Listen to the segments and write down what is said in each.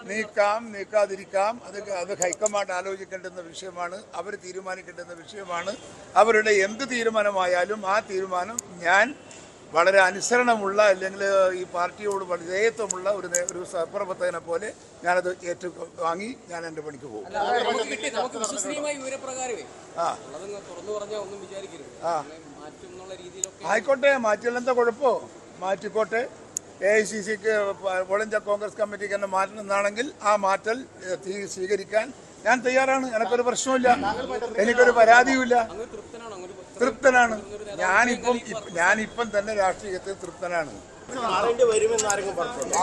നീക്കാം നീക്കാതിരിക്കാം. അത് ഹൈക്കമാൻഡ് ആലോചിക്കേണ്ടുന്ന വിഷയമാണ്, അവർ തീരുമാനിക്കേണ്ടുന്ന വിഷയമാണ്. അവരുടെ എന്ത് തീരുമാനമായാലും ആ തീരുമാനം ഞാൻ വളരെ അനുസരണമുള്ള അല്ലെങ്കിൽ ഈ പാർട്ടിയോട് വിധേയത്വമുള്ള ഒരു സഹപ്രവർത്തകനെ പോലെ ഞാനത് വാങ്ങി ഞാൻ എൻ്റെ പണിക്ക് പോകും. ആയിക്കോട്ടെ, മാറ്റിയാൽ എന്താ കുഴപ്പമോ? മാറ്റിക്കോട്ടെ. AICCക്ക് ഓൾ ഇന്ത്യ കോൺഗ്രസ് കമ്മിറ്റിക്ക് എന്നെ മാറ്റണമെന്നാണെങ്കിൽ ആ മാറ്റൽ സ്വീകരിക്കാൻ ഞാൻ തയ്യാറാണ്. എനിക്കൊരു പ്രശ്നമില്ല, എനിക്കൊരു പരാതിയുമില്ല. തൃപ്തനാണ്. ഞാനിപ്പം തന്നെ രാഷ്ട്രീയത്തിൽ തൃപ്തനാണ്.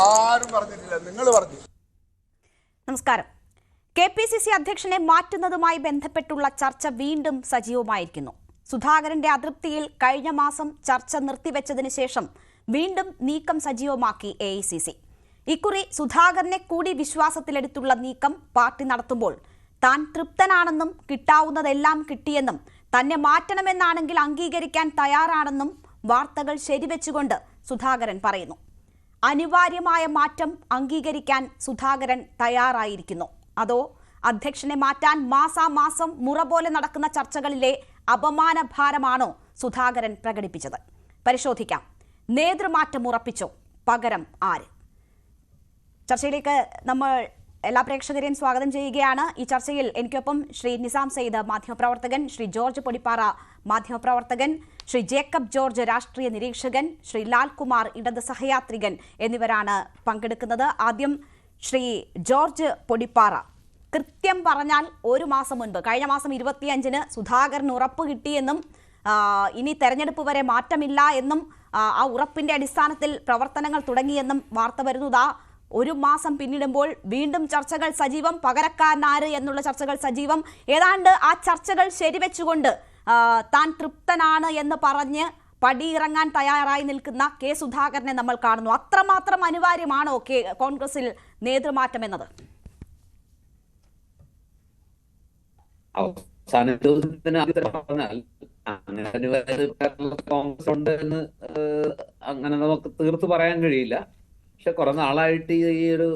ആരും പറഞ്ഞിട്ടില്ല, നിങ്ങൾ പറഞ്ഞു. നമസ്കാരം. KPCC അധ്യക്ഷനെ മാറ്റുന്നതുമായി ബന്ധപ്പെട്ടുള്ള ചർച്ച വീണ്ടും സജീവമായിരിക്കുന്നു. സുധാകരന്റെ അതൃപ്തിയിൽ കഴിഞ്ഞ മാസം ചർച്ച നിർത്തിവെച്ചതിന് ശേഷം വീണ്ടും നീക്കം സജീവമാക്കി AICC. ഇക്കുറി സുധാകരനെ കൂടി വിശ്വാസത്തിലെടുത്തുള്ള നീക്കം പാർട്ടി നടത്തുമ്പോൾ താൻ തൃപ്തനാണെന്നും കിട്ടാവുന്നതെല്ലാം കിട്ടിയെന്നും തന്നെ മാറ്റണമെന്നാണെങ്കിൽ അംഗീകരിക്കാൻ തയ്യാറാണെന്നും വാർത്തകൾ ശരിവെച്ചുകൊണ്ട് സുധാകരൻ പറയുന്നു. അനിവാര്യമായ മാറ്റം അംഗീകരിക്കാൻ സുധാകരൻ തയ്യാറായിരിക്കുന്നു. അതോ അധ്യക്ഷനെ മാറ്റാൻ മാസാമാസം മുറ പോലെ നടക്കുന്ന ചർച്ചകളിലെ അപമാനഭാരമാണോ സുധാകരൻ പ്രകടിപ്പിച്ചത്? പരിശോധിക്കാം. നേതൃമാറ്റം ഉറപ്പിച്ചോ? പകരം ആര്? ചർച്ചയിലേക്ക് നമ്മൾ എല്ലാ പ്രേക്ഷകരെയും സ്വാഗതം ചെയ്യുകയാണ്. ഈ ചർച്ചയിൽ എനിക്കൊപ്പം ശ്രീ നിസാം സെയ്ദ്, മാധ്യമപ്രവർത്തകൻ, ശ്രീ ജോർജ് പൊടിപ്പാറ, മാധ്യമപ്രവർത്തകൻ, ശ്രീ ജേക്കബ് ജോർജ്, രാഷ്ട്രീയ നിരീക്ഷകൻ, ശ്രീ ലാൽകുമാർ, ഇടത് സഹയാത്രികൻ എന്നിവരാണ് പങ്കെടുക്കുന്നത്. ആദ്യം ശ്രീ ജോർജ് പൊടിപ്പാറ. കൃത്യം പറഞ്ഞാൽ ഒരു മാസം മുൻപ്, കഴിഞ്ഞ മാസം 25-ന് സുധാകരന് ഉറപ്പ് കിട്ടിയെന്നും ഇനി തെരഞ്ഞെടുപ്പ് വരെ മാറ്റമില്ല എന്നും ആ ഉറപ്പിന്റെ അടിസ്ഥാനത്തിൽ പ്രവർത്തനങ്ങൾ തുടങ്ങിയെന്നും വാർത്ത വരുന്നതാ. ഒരു മാസം പിന്നിടുമ്പോൾ വീണ്ടും ചർച്ചകൾ സജീവം. പകരക്കാരനാര് എന്നുള്ള ചർച്ചകൾ സജീവം. ഏതാണ്ട് ആ ചർച്ചകൾ ശരിവെച്ചുകൊണ്ട് താൻ തൃപ്തനാണ് എന്ന് പറഞ്ഞ് പടിയിറങ്ങാൻ തയ്യാറായി നിൽക്കുന്ന കെ സുധാകരനെ നമ്മൾ കാണുന്നു. അത്രമാത്രം അനിവാര്യമാണോ കോൺഗ്രസിൽ നേതൃമാറ്റം എന്നത്? പറഞ്ഞാൽ അങ്ങനെ കോൺഗ്രസ് ഉണ്ട് എന്ന് അങ്ങനെ നമുക്ക് തീർത്ത് പറയാൻ കഴിയില്ല. പക്ഷെ കുറെ നാളായിട്ട് ഈ ഒരു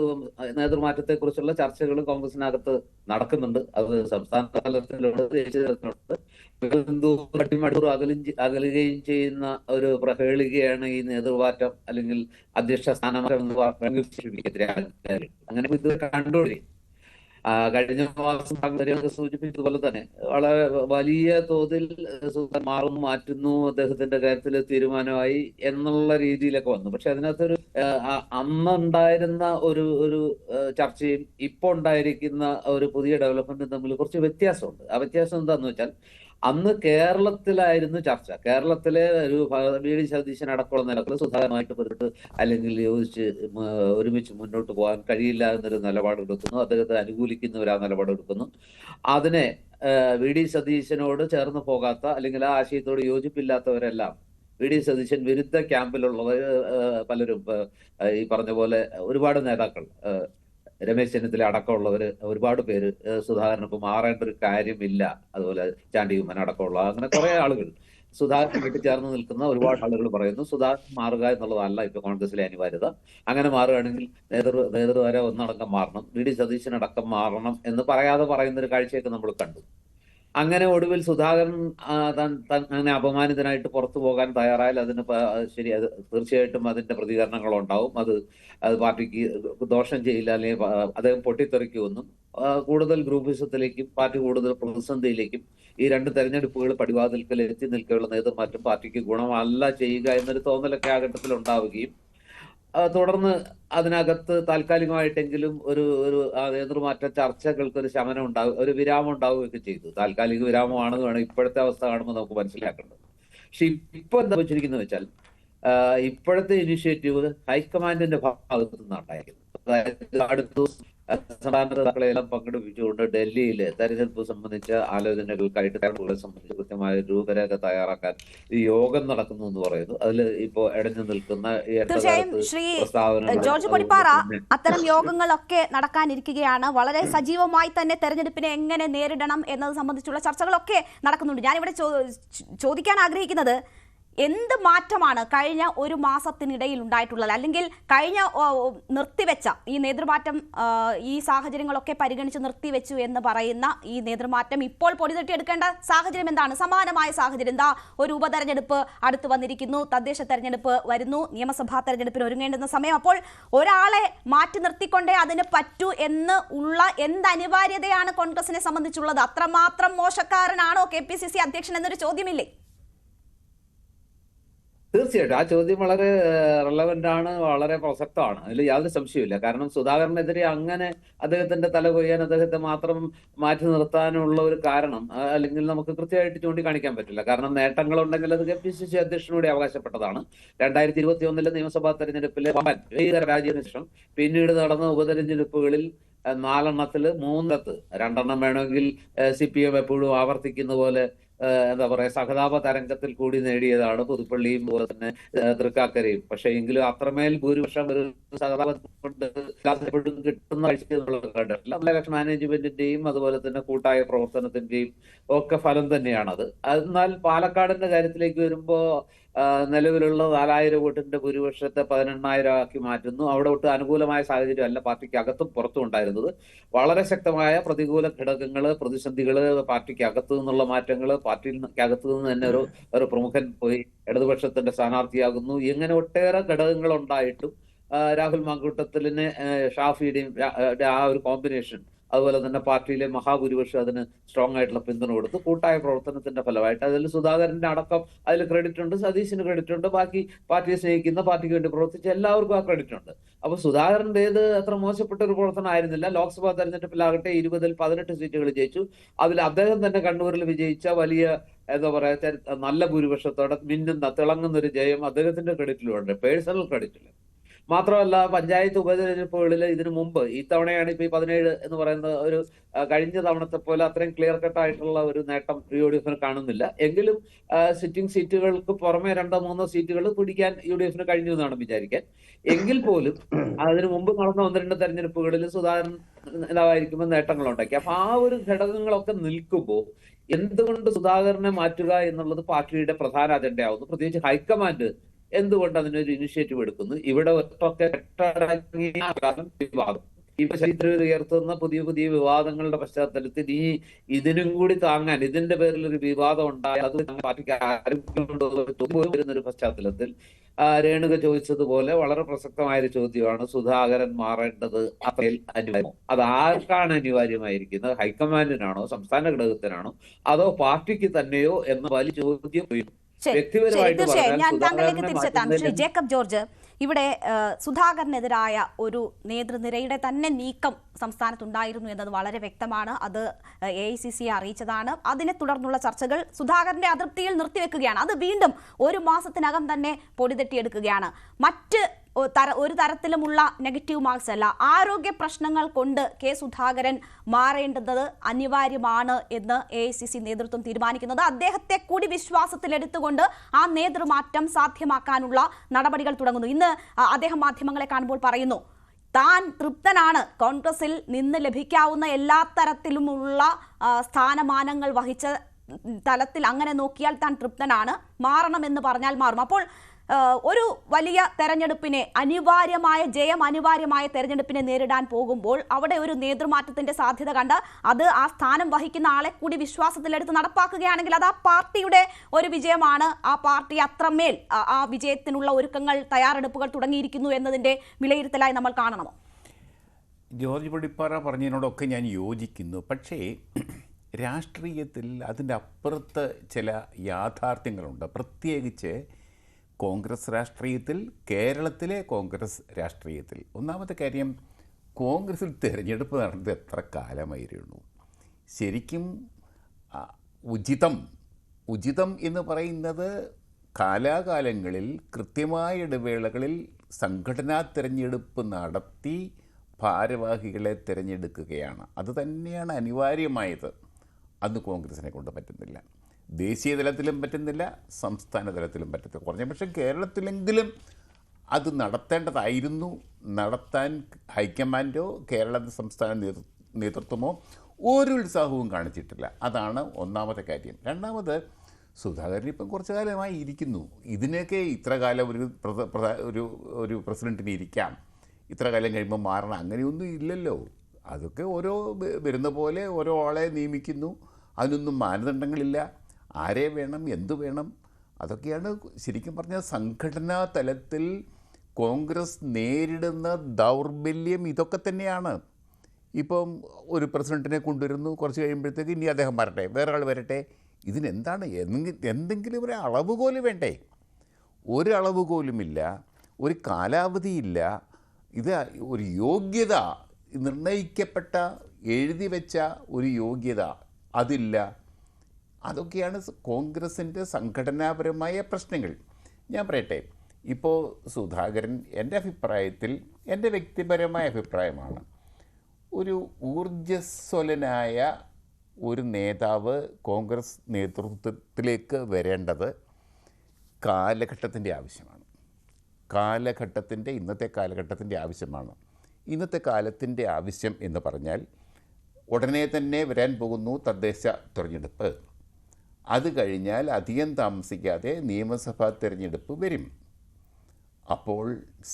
നേതൃമാറ്റത്തെ കുറിച്ചുള്ള ചർച്ചകൾ കോൺഗ്രസിനകത്ത് നടക്കുന്നുണ്ട്. അത് സംസ്ഥാന തലത്തിലുണ്ട്, ദേശീയ തലത്തിലുണ്ട്. മണിക്കൂർ അകലുകയും ചെയ്യുന്ന ഒരു പ്രഹേളികയാണ് ഈ നേതൃമാറ്റം അല്ലെങ്കിൽ അധ്യക്ഷ സ്ഥാനമാറ്റം എന്ന് പറഞ്ഞാൽ. അങ്ങനെ ഇത് കണ്ടുകൊണ്ടിരിക്കും. കഴിഞ്ഞ മാസം സൂചിപ്പിച്ചതുപോലെ തന്നെ വളരെ വലിയ തോതിൽ മാറ്റുന്നു, അദ്ദേഹത്തിന്റെ കാര്യത്തിൽ തീരുമാനമായി എന്നുള്ള രീതിയിലൊക്കെ വന്നു. പക്ഷെ അതിനകത്തൊരു അന്നുണ്ടായിരുന്ന ഒരു ചർച്ചയും ഇപ്പൊ ഉണ്ടായിരിക്കുന്ന ഒരു പുതിയ ഡെവലപ്മെന്റും തമ്മിൽ കുറച്ച് വ്യത്യാസമുണ്ട്. ആ വ്യത്യാസം എന്താന്ന് വെച്ചാൽ, അന്ന് കേരളത്തിലായിരുന്നു ചർച്ച. കേരളത്തിലെ ഒരു VD സതീശൻ അടക്കമുള്ള നിലകൾ സുധാകരമായിട്ട് പെരുത്ത് അല്ലെങ്കിൽ യോജിച്ച് ഒരുമിച്ച് മുന്നോട്ട് പോകാൻ കഴിയില്ല എന്നൊരു നിലപാടെടുക്കുന്നു. അദ്ദേഹത്തെ അനുകൂലിക്കുന്നവർ ആ നിലപാടെടുക്കുന്നു. അതിനെ VD സതീശനോട് ചേർന്ന് പോകാത്ത അല്ലെങ്കിൽ ആ ആശയത്തോട് യോജിപ്പില്ലാത്തവരെല്ലാം VD സതീശൻ വിരുദ്ധ ക്യാമ്പിലുള്ളവർ പലരും, ഈ പറഞ്ഞ പോലെ ഒരുപാട് നേതാക്കൾ, രമേശ് ചെന്നിത്തല അടക്കമുള്ളവർ ഒരുപാട് പേര് സുധാകരനൊപ്പം മാറേണ്ട ഒരു കാര്യമില്ല, അതുപോലെ ചാണ്ടി ഉമ്മൻ അടക്കമുള്ള അങ്ങനെ കുറെ ആളുകൾ സുധാകരൻ വീട്ടിൽ ചേർന്ന് നിൽക്കുന്ന ഒരുപാട് ആളുകൾ പറയുന്നു സുധാകരൻ മാറുക എന്നുള്ളതല്ല ഇപ്പൊ കോൺഗ്രസിലെ അനിവാര്യത. അങ്ങനെ മാറുകയാണെങ്കിൽ നേതൃത്വരെ ഒന്നടക്കം മാറണം, VD സതീശനടക്കം മാറണം എന്ന് പറയാതെ പറയുന്ന ഒരു കാഴ്ചയൊക്കെ നമ്മൾ കണ്ടു. അങ്ങനെ ഒടുവിൽ സുധാകരൻ അങ്ങനെ അപമാനിതനായിട്ട് പുറത്തു പോകാൻ തയ്യാറായാൽ അതിന് ശരി, അത് തീർച്ചയായിട്ടും അതിന്റെ പ്രതികരണങ്ങൾ ഉണ്ടാവും. അത് പാർട്ടിക്ക് ദോഷം ചെയ്യില്ല, അല്ലെങ്കിൽ അദ്ദേഹം പൊട്ടിത്തെറിക്കുമെന്നും കൂടുതൽ ഗ്രൂപ്പിസത്തിലേക്കും പാർട്ടി കൂടുതൽ പ്രതിസന്ധിയിലേക്കും ഈ രണ്ട് തെരഞ്ഞെടുപ്പുകൾ പടിവാതിൽക്കൽ എത്തി നിൽക്കെയുള്ള നേതൃമാറ്റം പാർട്ടിക്ക് ഗുണമല്ല ചെയ്യുക എന്നൊരു തോന്നലൊക്കെ ആ ഘട്ടത്തിൽ ഉണ്ടാവുകയും തുടർന്ന് അതിനകത്ത് താൽക്കാലികമായിട്ടെങ്കിലും ഒരു നേതൃമാറ്റ ചർച്ചകൾക്ക് ഒരു ശമനം ഉണ്ടാവും, ഒരു വിരാമം ഉണ്ടാവുകയൊക്കെ ചെയ്തു. താൽക്കാലിക വിരാമമാണെന്ന് വേണം ഇപ്പോഴത്തെ അവസ്ഥ കാണുമ്പോൾ നമുക്ക് മനസ്സിലാക്കേണ്ടത്. പക്ഷെ ഇപ്പൊ എന്താ വെച്ചിരിക്കുന്നത് വെച്ചാൽ, ഇപ്പോഴത്തെ ഇനിഷ്യേറ്റീവ് ഹൈക്കമാൻഡിന്റെ ഭാഗത്തു നിന്നുണ്ടായിരിക്കുന്നു. അതായത് അടുത്ത സംസ്ഥാന നേതാക്കളെല്ലാം പങ്കെടുപ്പിച്ചുകൊണ്ട് ഡൽഹിയിൽ തെരഞ്ഞെടുപ്പ് സംബന്ധിച്ച ആലോചനകൾക്കായിട്ട് തെരഞ്ഞെടുപ്പുകളെ സംബന്ധിച്ച് കൃത്യമായ രൂപരേഖ തയ്യാറാക്കാൻ ഈ യോഗം നടക്കുന്നു എന്ന് പറയുന്നു. അതിൽ ഇപ്പോ ഇടഞ്ഞു നിൽക്കുന്ന ജോർജ് പൊടിപ്പാറ, അത്തരം യോഗങ്ങളൊക്കെ നടക്കാനിരിക്കുകയാണ്. വളരെ സജീവമായി തന്നെ തെരഞ്ഞെടുപ്പിനെ എങ്ങനെ നേരിടണം എന്നത് സംബന്ധിച്ചുള്ള ചർച്ചകളൊക്കെ നടക്കുന്നുണ്ട്. ഞാനിവിടെ ചോദിക്കാൻ ആഗ്രഹിക്കുന്നത്, എന്ത് മാറ്റമാണ് കഴിഞ്ഞ ഒരു മാസത്തിനിടയിൽ ഉണ്ടായിട്ടുള്ളത്? അല്ലെങ്കിൽ കഴിഞ്ഞ നിർത്തിവെച്ച ഈ നേതൃമാറ്റം, ഈ സാഹചര്യങ്ങളൊക്കെ പരിഗണിച്ച് നിർത്തിവെച്ചു എന്ന് പറയുന്ന ഈ നേതൃമാറ്റം ഇപ്പോൾ പൊടിതട്ടിയെടുക്കേണ്ട സാഹചര്യം എന്താണ്? സമാനമായ സാഹചര്യം എന്താ? ഒരു ഉപതെരഞ്ഞെടുപ്പ് അടുത്ത് വന്നിരിക്കുന്നു, തദ്ദേശ തെരഞ്ഞെടുപ്പ് വരുന്നു, നിയമസഭാ തെരഞ്ഞെടുപ്പിന് ഒരുങ്ങേണ്ടുന്ന സമയം. അപ്പോൾ ഒരാളെ മാറ്റി നിർത്തിക്കൊണ്ടേ അതിന് പറ്റൂ എന്ന് ഉള്ള എന്ത് അനിവാര്യതയാണ് കോൺഗ്രസിനെ സംബന്ധിച്ചുള്ളത്? അത്രമാത്രം മോശക്കാരനാണോ KPCC അധ്യക്ഷൻ എന്നൊരു ചോദ്യമില്ലേ? തീർച്ചയായിട്ടും ആ ചോദ്യം വളരെ റെലവന്റ് ആണ്, വളരെ പ്രസക്തമാണ്. അതിൽ യാതൊരു സംശയമില്ല. കാരണം സുധാകരനെതിരെ അങ്ങനെ അദ്ദേഹത്തിന്റെ തല കൊയ്യാൻ അദ്ദേഹത്തെ മാത്രം മാറ്റി നിർത്താനുള്ള ഒരു കാരണം അല്ലെങ്കിൽ നമുക്ക് കൃത്യമായിട്ട് ചൂണ്ടിക്കാണിക്കാൻ പറ്റില്ല. കാരണം നേട്ടങ്ങളുണ്ടെങ്കിൽ അത് KPCC അധ്യക്ഷനോട് അവകാശപ്പെട്ടതാണ്. 2021 നിയമസഭാ തെരഞ്ഞെടുപ്പിലെ രാജ്യത്തിന് ശേഷം പിന്നീട് നടന്ന ഉപതെരഞ്ഞെടുപ്പുകളിൽ 4 3 2 വേണമെങ്കിൽ CPM എപ്പോഴും ആവർത്തിക്കുന്ന പോലെ എന്താ പറയാ സഹതാപ തരംഗത്തിൽ കൂടി നേടിയതാണ് പുതുപ്പള്ളിയും അതുപോലെ തന്നെ തൃക്കാക്കരയും. പക്ഷെ എങ്കിലും അത്രമേൽ ഭൂരിപക്ഷം ഒരു സഹതാപം കൊണ്ട് കിട്ടുന്ന കണ്ടിട്ടില്ല. ഇലക്ഷൻ മാനേജ്മെന്റിന്റെയും അതുപോലെ തന്നെ കൂട്ടായ പ്രവർത്തനത്തിന്റെയും ഒക്കെ ഫലം തന്നെയാണത്. എന്നാൽ പാലക്കാടിന്റെ കാര്യത്തിലേക്ക് വരുമ്പോ നിലവിലുള്ള 4000 വോട്ടിന്റെ ഭൂരിപക്ഷത്തെ 18,000 ആക്കി മാറ്റുന്നു. അവിടെ ഒട്ട് അനുകൂലമായ സാഹചര്യം അല്ല പാർട്ടിക്ക് അകത്തും പുറത്തും ഉണ്ടായിരുന്നത്. വളരെ ശക്തമായ പ്രതികൂല ഘടകങ്ങള്, പ്രതിസന്ധികള്, പാർട്ടിക്ക് അകത്തു നിന്നുള്ള മാറ്റങ്ങള്, പാർട്ടിക്കകത്തു നിന്ന് തന്നെ ഒരു പ്രമുഖൻ പോയി ഇടതുപക്ഷത്തിന്റെ സ്ഥാനാർത്ഥിയാകുന്നു. ഇങ്ങനെ ഒട്ടേറെ ഘടകങ്ങൾ ഉണ്ടായിട്ടും രാഹുൽ മാങ്കൂട്ടത്തിലിനെ ഷാഫിയുടെയും ആ ഒരു കോമ്പിനേഷൻ, അതുപോലെ തന്നെ പാർട്ടിയിലെ മഹാഭൂരിപക്ഷം അതിന് സ്ട്രോങ് ആയിട്ടുള്ള പിന്തുണ കൊടുത്തു. കൂട്ടായ പ്രവർത്തനത്തിന്റെ ഫലമായിട്ട് അതിൽ സുധാകരന്റെ അടക്കം അതിൽ ക്രെഡിറ്റ് ഉണ്ട്, സതീശിന് ക്രെഡിറ്റ് ഉണ്ട്, ബാക്കി പാർട്ടിയെ സ്നേഹിക്കുന്ന, പാർട്ടിക്ക് വേണ്ടി പ്രവർത്തിച്ച എല്ലാവർക്കും ആ ക്രെഡിറ്റ് ഉണ്ട്. അപ്പൊ സുധാകരന്റേത് അത്ര മോശപ്പെട്ട ഒരു പ്രവർത്തനം ആയിരുന്നില്ല. ലോക്സഭാ തെരഞ്ഞെടുപ്പിലാകട്ടെ 20-ൽ 18 സീറ്റുകൾ ജയിച്ചു. അതിൽ അദ്ദേഹം തന്നെ കണ്ണൂരിൽ വിജയിച്ച വലിയ എന്താ പറയാ നല്ല ഭൂരിപക്ഷത്തോടെ മിന്നുന്ന തിളങ്ങുന്ന ഒരു ജയം അദ്ദേഹത്തിന്റെ ക്രെഡിറ്റിലുണ്ട്, പേഴ്സണൽ ക്രെഡിറ്റിൽ. മാത്രമല്ല പഞ്ചായത്ത് ഉപതെരഞ്ഞെടുപ്പുകളിൽ ഇതിനു മുമ്പ്, ഈ തവണയാണ് ഇപ്പൊ ഈ 17 എന്ന് പറയുന്ന ഒരു കഴിഞ്ഞ തവണത്തെ പോലെ അത്രയും ക്ലിയർ കട്ട് ആയിട്ടുള്ള ഒരു നേട്ടം UDF കാണുന്നില്ല. എങ്കിലും സിറ്റിംഗ് സീറ്റുകൾക്ക് പുറമെ 2-3 സീറ്റുകൾ പിടിക്കാൻ UDF കഴിഞ്ഞു എന്നാണ് വിചാരിക്കാൻ. എങ്കിൽ പോലും അതിനു മുമ്പ് നടന്ന 1-2 തെരഞ്ഞെടുപ്പുകളിൽ സുധാകരൻ നേതാവായിരിക്കുമ്പോൾ നേട്ടങ്ങൾ ഉണ്ടാക്കി. അപ്പൊ ആ ഒരു ഘടകങ്ങളൊക്കെ നിൽക്കുമ്പോൾ എന്തുകൊണ്ട് സുധാകരനെ മാറ്റുക എന്നുള്ളത് പാർട്ടിയുടെ പ്രധാന അജണ്ടയാവുന്നു. പ്രത്യേകിച്ച് ഹൈക്കമാൻഡ് എന്തുകൊണ്ട് അതിനൊരു ഇനിഷ്യേറ്റീവ് എടുക്കുന്നു? ഇവിടെ ഒറ്റ വിവാദം, ഇപ്പൊ ചരിത്രം ഉയർത്തുന്ന പുതിയ പുതിയ വിവാദങ്ങളുടെ പശ്ചാത്തലത്തിൽ ഈ ഇതിനും കൂടി താങ്ങാൻ, ഇതിന്റെ പേരിൽ ഒരു വിവാദം ഉണ്ടായാൽ അത് പാർട്ടിക്ക് വരുന്നൊരു പശ്ചാത്തലത്തിൽ രേണുക ചോദിച്ചതുപോലെ വളരെ പ്രസക്തമായൊരു ചോദ്യമാണ് സുധാകരൻ മാറേണ്ടത് അത്രയിൽ അനിവാര്യമോ? അത് ആർക്കാണ് അനിവാര്യമായിരിക്കുന്നത്? ഹൈക്കമാൻഡിനാണോ, സംസ്ഥാന ഘടകത്തിനാണോ, അതോ പാർട്ടിക്ക് തന്നെയോ എന്ന വലിയ ചോദ്യം തീർച്ചയായും ഞാൻ താങ്കളിലേക്ക് തിരിച്ചെത്താം. ശ്രീ ജേക്കബ് ജോർജ്, ഇവിടെ സുധാകരനെതിരായ ഒരു നേതൃനിരയുടെ തന്നെ നീക്കം സംസ്ഥാനത്തുണ്ടായിരുന്നു എന്നത് വളരെ വ്യക്തമാണ്. അത് AICC അറിയിച്ചതാണ്. അതിനെ തുടർന്നുള്ള ചർച്ചകൾ സുധാകരന്റെ അതൃപ്തിയിൽ നിർത്തിവെക്കുകയാണ്. അത് വീണ്ടും ഒരു മാസത്തിനകം തന്നെ പൊടിതട്ടിയെടുക്കുകയാണ്. മറ്റ് ഒരു തരത്തിലുമുള്ള നെഗറ്റീവ് മാർക്സ് അല്ല, ആരോഗ്യ പ്രശ്നങ്ങൾ കൊണ്ട് സുധാകരൻ മാറേണ്ടത് അനിവാര്യമാണ് എന്ന് AICC നേതൃത്വം തീരുമാനിക്കുന്നത്. അദ്ദേഹത്തെ കൂടി വിശ്വാസത്തിലെടുത്തുകൊണ്ട് ആ നേതൃമാറ്റം സാധ്യമാക്കാനുള്ള നടപടികൾ തുടങ്ങുന്നു. ഇന്ന് അദ്ദേഹം മാധ്യമങ്ങളെ കാണുമ്പോൾ പറയുന്നു താൻ തൃപ്തനാണ്, കോൺഗ്രസിൽ നിന്ന് ലഭിക്കാവുന്ന എല്ലാ തരത്തിലുമുള്ള സ്ഥാനമാനങ്ങൾ വഹിച്ച തലത്തിൽ അങ്ങനെ നോക്കിയാൽ താൻ തൃപ്തനാണ്, മാറണമെന്ന് പറഞ്ഞാൽ മാറും. അപ്പോൾ ഒരു വലിയ തെരഞ്ഞെടുപ്പിനെ, അനിവാര്യമായ തെരഞ്ഞെടുപ്പിനെ നേരിടാൻ പോകുമ്പോൾ അവിടെ ഒരു നേതൃമാറ്റത്തിന്റെ സാധ്യത കണ്ട് അത് ആ സ്ഥാനം വഹിക്കുന്ന ആളെ കൂടി വിശ്വാസത്തിലെടുത്ത് നടപ്പാക്കുകയാണെങ്കിൽ അത് ആ പാർട്ടിയുടെ ഒരു വിജയമാണ്. ആ പാർട്ടി അത്രമേൽ ആ വിജയത്തിനുള്ള ഒരുക്കങ്ങൾ, തയ്യാറെടുപ്പുകൾ തുടങ്ങിയിരിക്കുന്നു എന്നതിന്റെ വിലയിരുത്തലായി നമ്മൾ കാണണമോ? ജോർജ് പടിപ്പാറ പറഞ്ഞതിനോടൊക്കെ ഞാൻ യോജിക്കുന്നു. പക്ഷേ രാഷ്ട്രീയത്തിൽ അതിൻ്റെ അപ്പുറത്ത് ചില യാഥാർത്ഥ്യങ്ങളുണ്ട്. പ്രത്യേകിച്ച് കോൺഗ്രസ് രാഷ്ട്രീയത്തിൽ, കേരളത്തിലെ കോൺഗ്രസ് രാഷ്ട്രീയത്തിൽ. ഒന്നാമത്തെ കാര്യം, കോൺഗ്രസിൽ തിരഞ്ഞെടുപ്പ് നടന്നത് എത്ര കാലമായിരുന്നു? ശരിക്കും ഉചിതം എന്ന് പറയുന്നത് കാലാകാലങ്ങളിൽ കൃത്യമായ ഇടവേളകളിൽ സംഘടനാ തിരഞ്ഞെടുപ്പ് നടത്തി ഭാരവാഹികളെ തിരഞ്ഞെടുക്കുകയാണ്. അത് തന്നെയാണ് അനിവാര്യമായത്. അന്ന് കോൺഗ്രസിനെ കൊണ്ട് പറ്റുന്നില്ല. ദേശീയ തലത്തിലും പറ്റുന്നില്ല, സംസ്ഥാന തലത്തിലും പറ്റത്തില്ല. കുറഞ്ഞ പക്ഷേ കേരളത്തിലെങ്കിലും അത് നടത്തേണ്ടതായിരുന്നു. നടത്താൻ ഹൈക്കമാൻഡോ കേരള സംസ്ഥാന നേതൃത്വമോ ഒരു ഉത്സാഹവും കാണിച്ചിട്ടില്ല. അതാണ് ഒന്നാമത്തെ കാര്യം. രണ്ടാമത്, സുധാകരൻ ഇപ്പം കുറച്ചു കാലമായി ഇരിക്കുന്നു. ഇതിനൊക്കെ ഇത്ര കാലം ഒരു പ്രസിഡന്റിന് ഇരിക്കാം, ഇത്ര കാലം കഴിയുമ്പോൾ മാറണം, അങ്ങനെയൊന്നും ഇല്ലല്ലോ. അതൊക്കെ ഓരോ വരുന്ന പോലെ ഓരോ ആളെ നിയമിക്കുന്നു. അതിനൊന്നും മാനദണ്ഡങ്ങളില്ല. ആരെ വേണം, എന്തു വേണം, അതൊക്കെയാണ് ശരിക്കും പറഞ്ഞാൽ സംഘടനാ തലത്തിൽ കോൺഗ്രസ് നേരിടുന്ന ദൗർബല്യം. ഇതൊക്കെ തന്നെയാണ്. ഇപ്പം ഒരു പ്രസിഡന്റിനെ കൊണ്ടുവരുന്നു, കുറച്ച് കഴിയുമ്പോഴത്തേക്ക് ഇനി അദ്ദേഹം വരട്ടെ, വേറെ ആൾ വരട്ടെ. ഇതിനെന്താണ് എന്തെങ്കിലും ഒരു അളവുകോൽ വേണ്ടേ? ഒരു അളവുകോലുമില്ല, ഒരു കാലാവധിയില്ല. ഇത് ഒരു യോഗ്യത, നിർണയിക്കപ്പെട്ട എഴുതി വെച്ച ഒരു യോഗ്യത അതില്ല. അതൊക്കെയാണ് കോൺഗ്രസിൻ്റെ സംഘടനാപരമായ പ്രശ്നങ്ങൾ. ഞാൻ പറയട്ടെ, ഇപ്പോൾ സുധാകരൻ എൻ്റെ അഭിപ്രായത്തിൽ, എൻ്റെ വ്യക്തിപരമായ അഭിപ്രായമാണ്, ഒരു ഊർജ്ജസ്വലനായ ഒരു നേതാവ് കോൺഗ്രസ് നേതൃത്വത്തിലേക്ക് വരേണ്ടത് കാലഘട്ടത്തിൻ്റെ ആവശ്യമാണ്. ഇന്നത്തെ കാലഘട്ടത്തിൻ്റെ ആവശ്യമാണ്. ഇന്നത്തെ കാലത്തിൻ്റെ ആവശ്യം എന്ന് പറഞ്ഞാൽ ഉടനെ തന്നെ വരാൻ പോകുന്നു തദ്ദേശ തിരഞ്ഞെടുപ്പ്. അത് കഴിഞ്ഞാൽ അധികം താമസിക്കാതെ നിയമസഭാ തിരഞ്ഞെടുപ്പ് വരും. അപ്പോൾ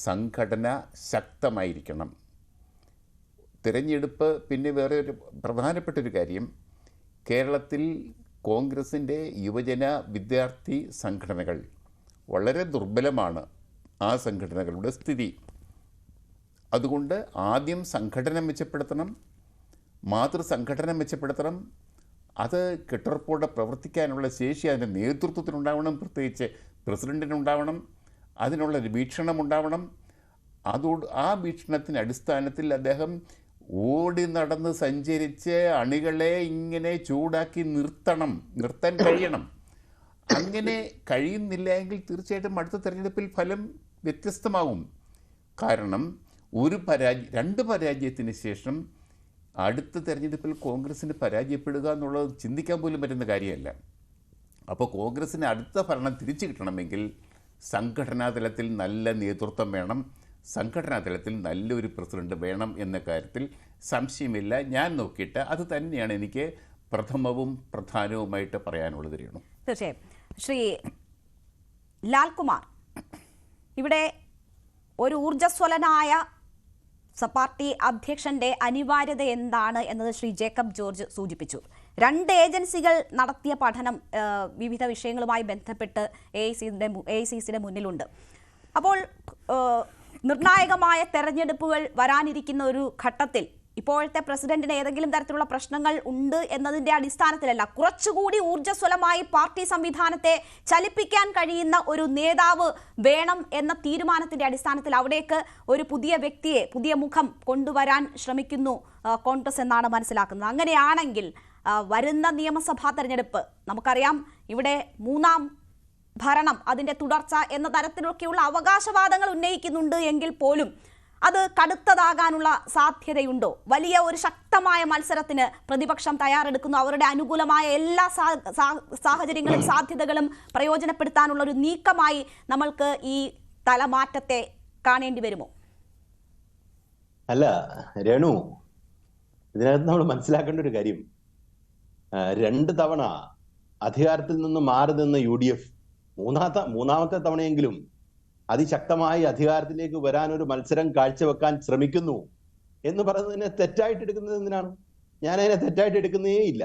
സംഘടന ശക്തമായിരിക്കണം. തിരഞ്ഞെടുപ്പ് പിന്നെ വേറെ ഒരു പ്രധാനപ്പെട്ടൊരു കാര്യം, കേരളത്തിൽ കോൺഗ്രസിൻ്റെ യുവജന വിദ്യാർത്ഥി സംഘടനകൾ വളരെ ദുർബലമാണ്. ആ സംഘടനകളുടെ സ്ഥിതി. അതുകൊണ്ട് ആദ്യം സംഘടന മെച്ചപ്പെടുത്തണം, മാതൃസംഘടന മെച്ചപ്പെടുത്തണം. അത് കെട്ടുറപ്പോടെ പ്രവർത്തിക്കാനുള്ള ശേഷി അതിൻ്റെ നേതൃത്വത്തിനുണ്ടാവണം, പ്രത്യേകിച്ച് പ്രസിഡൻറ്റിനുണ്ടാവണം. അതിനുള്ളൊരു വീക്ഷണമുണ്ടാവണം. ആ വീക്ഷണത്തിൻ്റെ അടിസ്ഥാനത്തിൽ അദ്ദേഹം ഓടി നടന്ന് സഞ്ചരിച്ച് അണികളെ ഇങ്ങനെ ചൂടാക്കി നിർത്താൻ കഴിയണം. അങ്ങനെ കഴിയുന്നില്ല എങ്കിൽ തീർച്ചയായിട്ടും അടുത്ത തെരഞ്ഞെടുപ്പിൽ ഫലം വ്യത്യസ്തമാകും. കാരണം രണ്ട് പരാജയത്തിന് ശേഷം അടുത്ത തെരഞ്ഞെടുപ്പിൽ കോൺഗ്രസിന് പരാജയപ്പെടുക എന്നുള്ളത് ചിന്തിക്കാൻ പോലും പറ്റുന്ന കാര്യമല്ല. അപ്പോൾ കോൺഗ്രസിന് അടുത്ത ഭരണം തിരിച്ചു കിട്ടണമെങ്കിൽ സംഘടനാ തലത്തിൽ നല്ല നേതൃത്വം വേണം, സംഘടനാ തലത്തിൽ നല്ലൊരു പ്രസിഡന്റ് വേണം എന്ന കാര്യത്തിൽ സംശയമില്ല. ഞാൻ നോക്കിയിട്ട് അത് തന്നെയാണ് എനിക്ക് പ്രഥമവും പ്രധാനവുമായിട്ട് പറയാനുള്ളത്. രേണു, തീർച്ചയായും. ശ്രീ ലാൽകുമാർ, ഇവിടെ ഒരു ഊർജ്ജസ്വലനായ പാർട്ടി അധ്യക്ഷന്റെ അനിവാര്യത എന്താണ് എന്നത് ശ്രീ ജേക്കബ് ജോർജ് സൂചിപ്പിച്ചു. 2 ഏജൻസികൾ നടത്തിയ പഠനം വിവിധ വിഷയങ്ങളുമായി ബന്ധപ്പെട്ട് AICCയുടെ മുന്നിലുണ്ട്. അപ്പോൾ നിർണായകമായ തെരഞ്ഞെടുപ്പുകൾ വരാനിരിക്കുന്ന ഒരു ഘട്ടത്തിൽ ഇപ്പോഴത്തെ പ്രസിഡന്റിന് ഏതെങ്കിലും തരത്തിലുള്ള പ്രശ്നങ്ങൾ ഉണ്ട് എന്നതിന്റെ അടിസ്ഥാനത്തിലല്ല, കുറച്ചുകൂടി ഊർജ്ജസ്വലമായി പാർട്ടി സംവിധാനത്തെ ചലിപ്പിക്കാൻ കഴിയുന്ന ഒരു നേതാവ് വേണം എന്ന തീരുമാനത്തിന്റെ അടിസ്ഥാനത്തിൽ അവിടേക്ക് ഒരു പുതിയ വ്യക്തിയെ, പുതിയ മുഖം കൊണ്ടുവരാൻ ശ്രമിക്കുന്നു കോൺഗ്രസ് എന്നാണ് മനസ്സിലാക്കുന്നത്. അങ്ങനെയാണെങ്കിൽ വരുന്ന നിയമസഭാ തെരഞ്ഞെടുപ്പ് നമുക്കറിയാം, ഇവിടെ 3ാം ഭരണം, അതിന്റെ തുടർച്ച എന്ന തരത്തിലൊക്കെയുള്ള അവകാശവാദങ്ങൾ ഉന്നയിക്കുന്നുണ്ട് എങ്കിൽ പോലും അത് കടുത്തതാകാനുള്ള സാധ്യതയുണ്ടോ? വലിയ ഒരു ശക്തമായ മത്സരത്തിന് പ്രതിപക്ഷം തയ്യാറെടുക്കുന്നു. അവരുടെ അനുകൂലമായ എല്ലാ സാഹചര്യങ്ങളും സാധ്യതകളും പ്രയോജനപ്പെടുത്താനുള്ള ഒരു നീക്കമായി നമ്മൾക്ക് ഈ തലമാറ്റത്തെ കാണേണ്ടി വരുമോ? അല്ല രേണു, ഇതിനകത്ത് നമ്മൾ മനസ്സിലാക്കേണ്ട ഒരു കാര്യം, 2 തവണ അധികാരത്തിൽ നിന്ന് മാറി നിന്ന UDF മൂന്നാമത്തെ തവണയെങ്കിലും അതിശക്തമായി അധികാരത്തിലേക്ക് വരാൻ ഒരു മത്സരം കാഴ്ചവെക്കാൻ ശ്രമിക്കുന്നു എന്ന് പറയുന്നതിനെ തെറ്റായിട്ട് എടുക്കുന്നത് എന്തിനാണ്? ഞാൻ അതിനെ തെറ്റായിട്ട് എടുക്കുന്നേ ഇല്ല.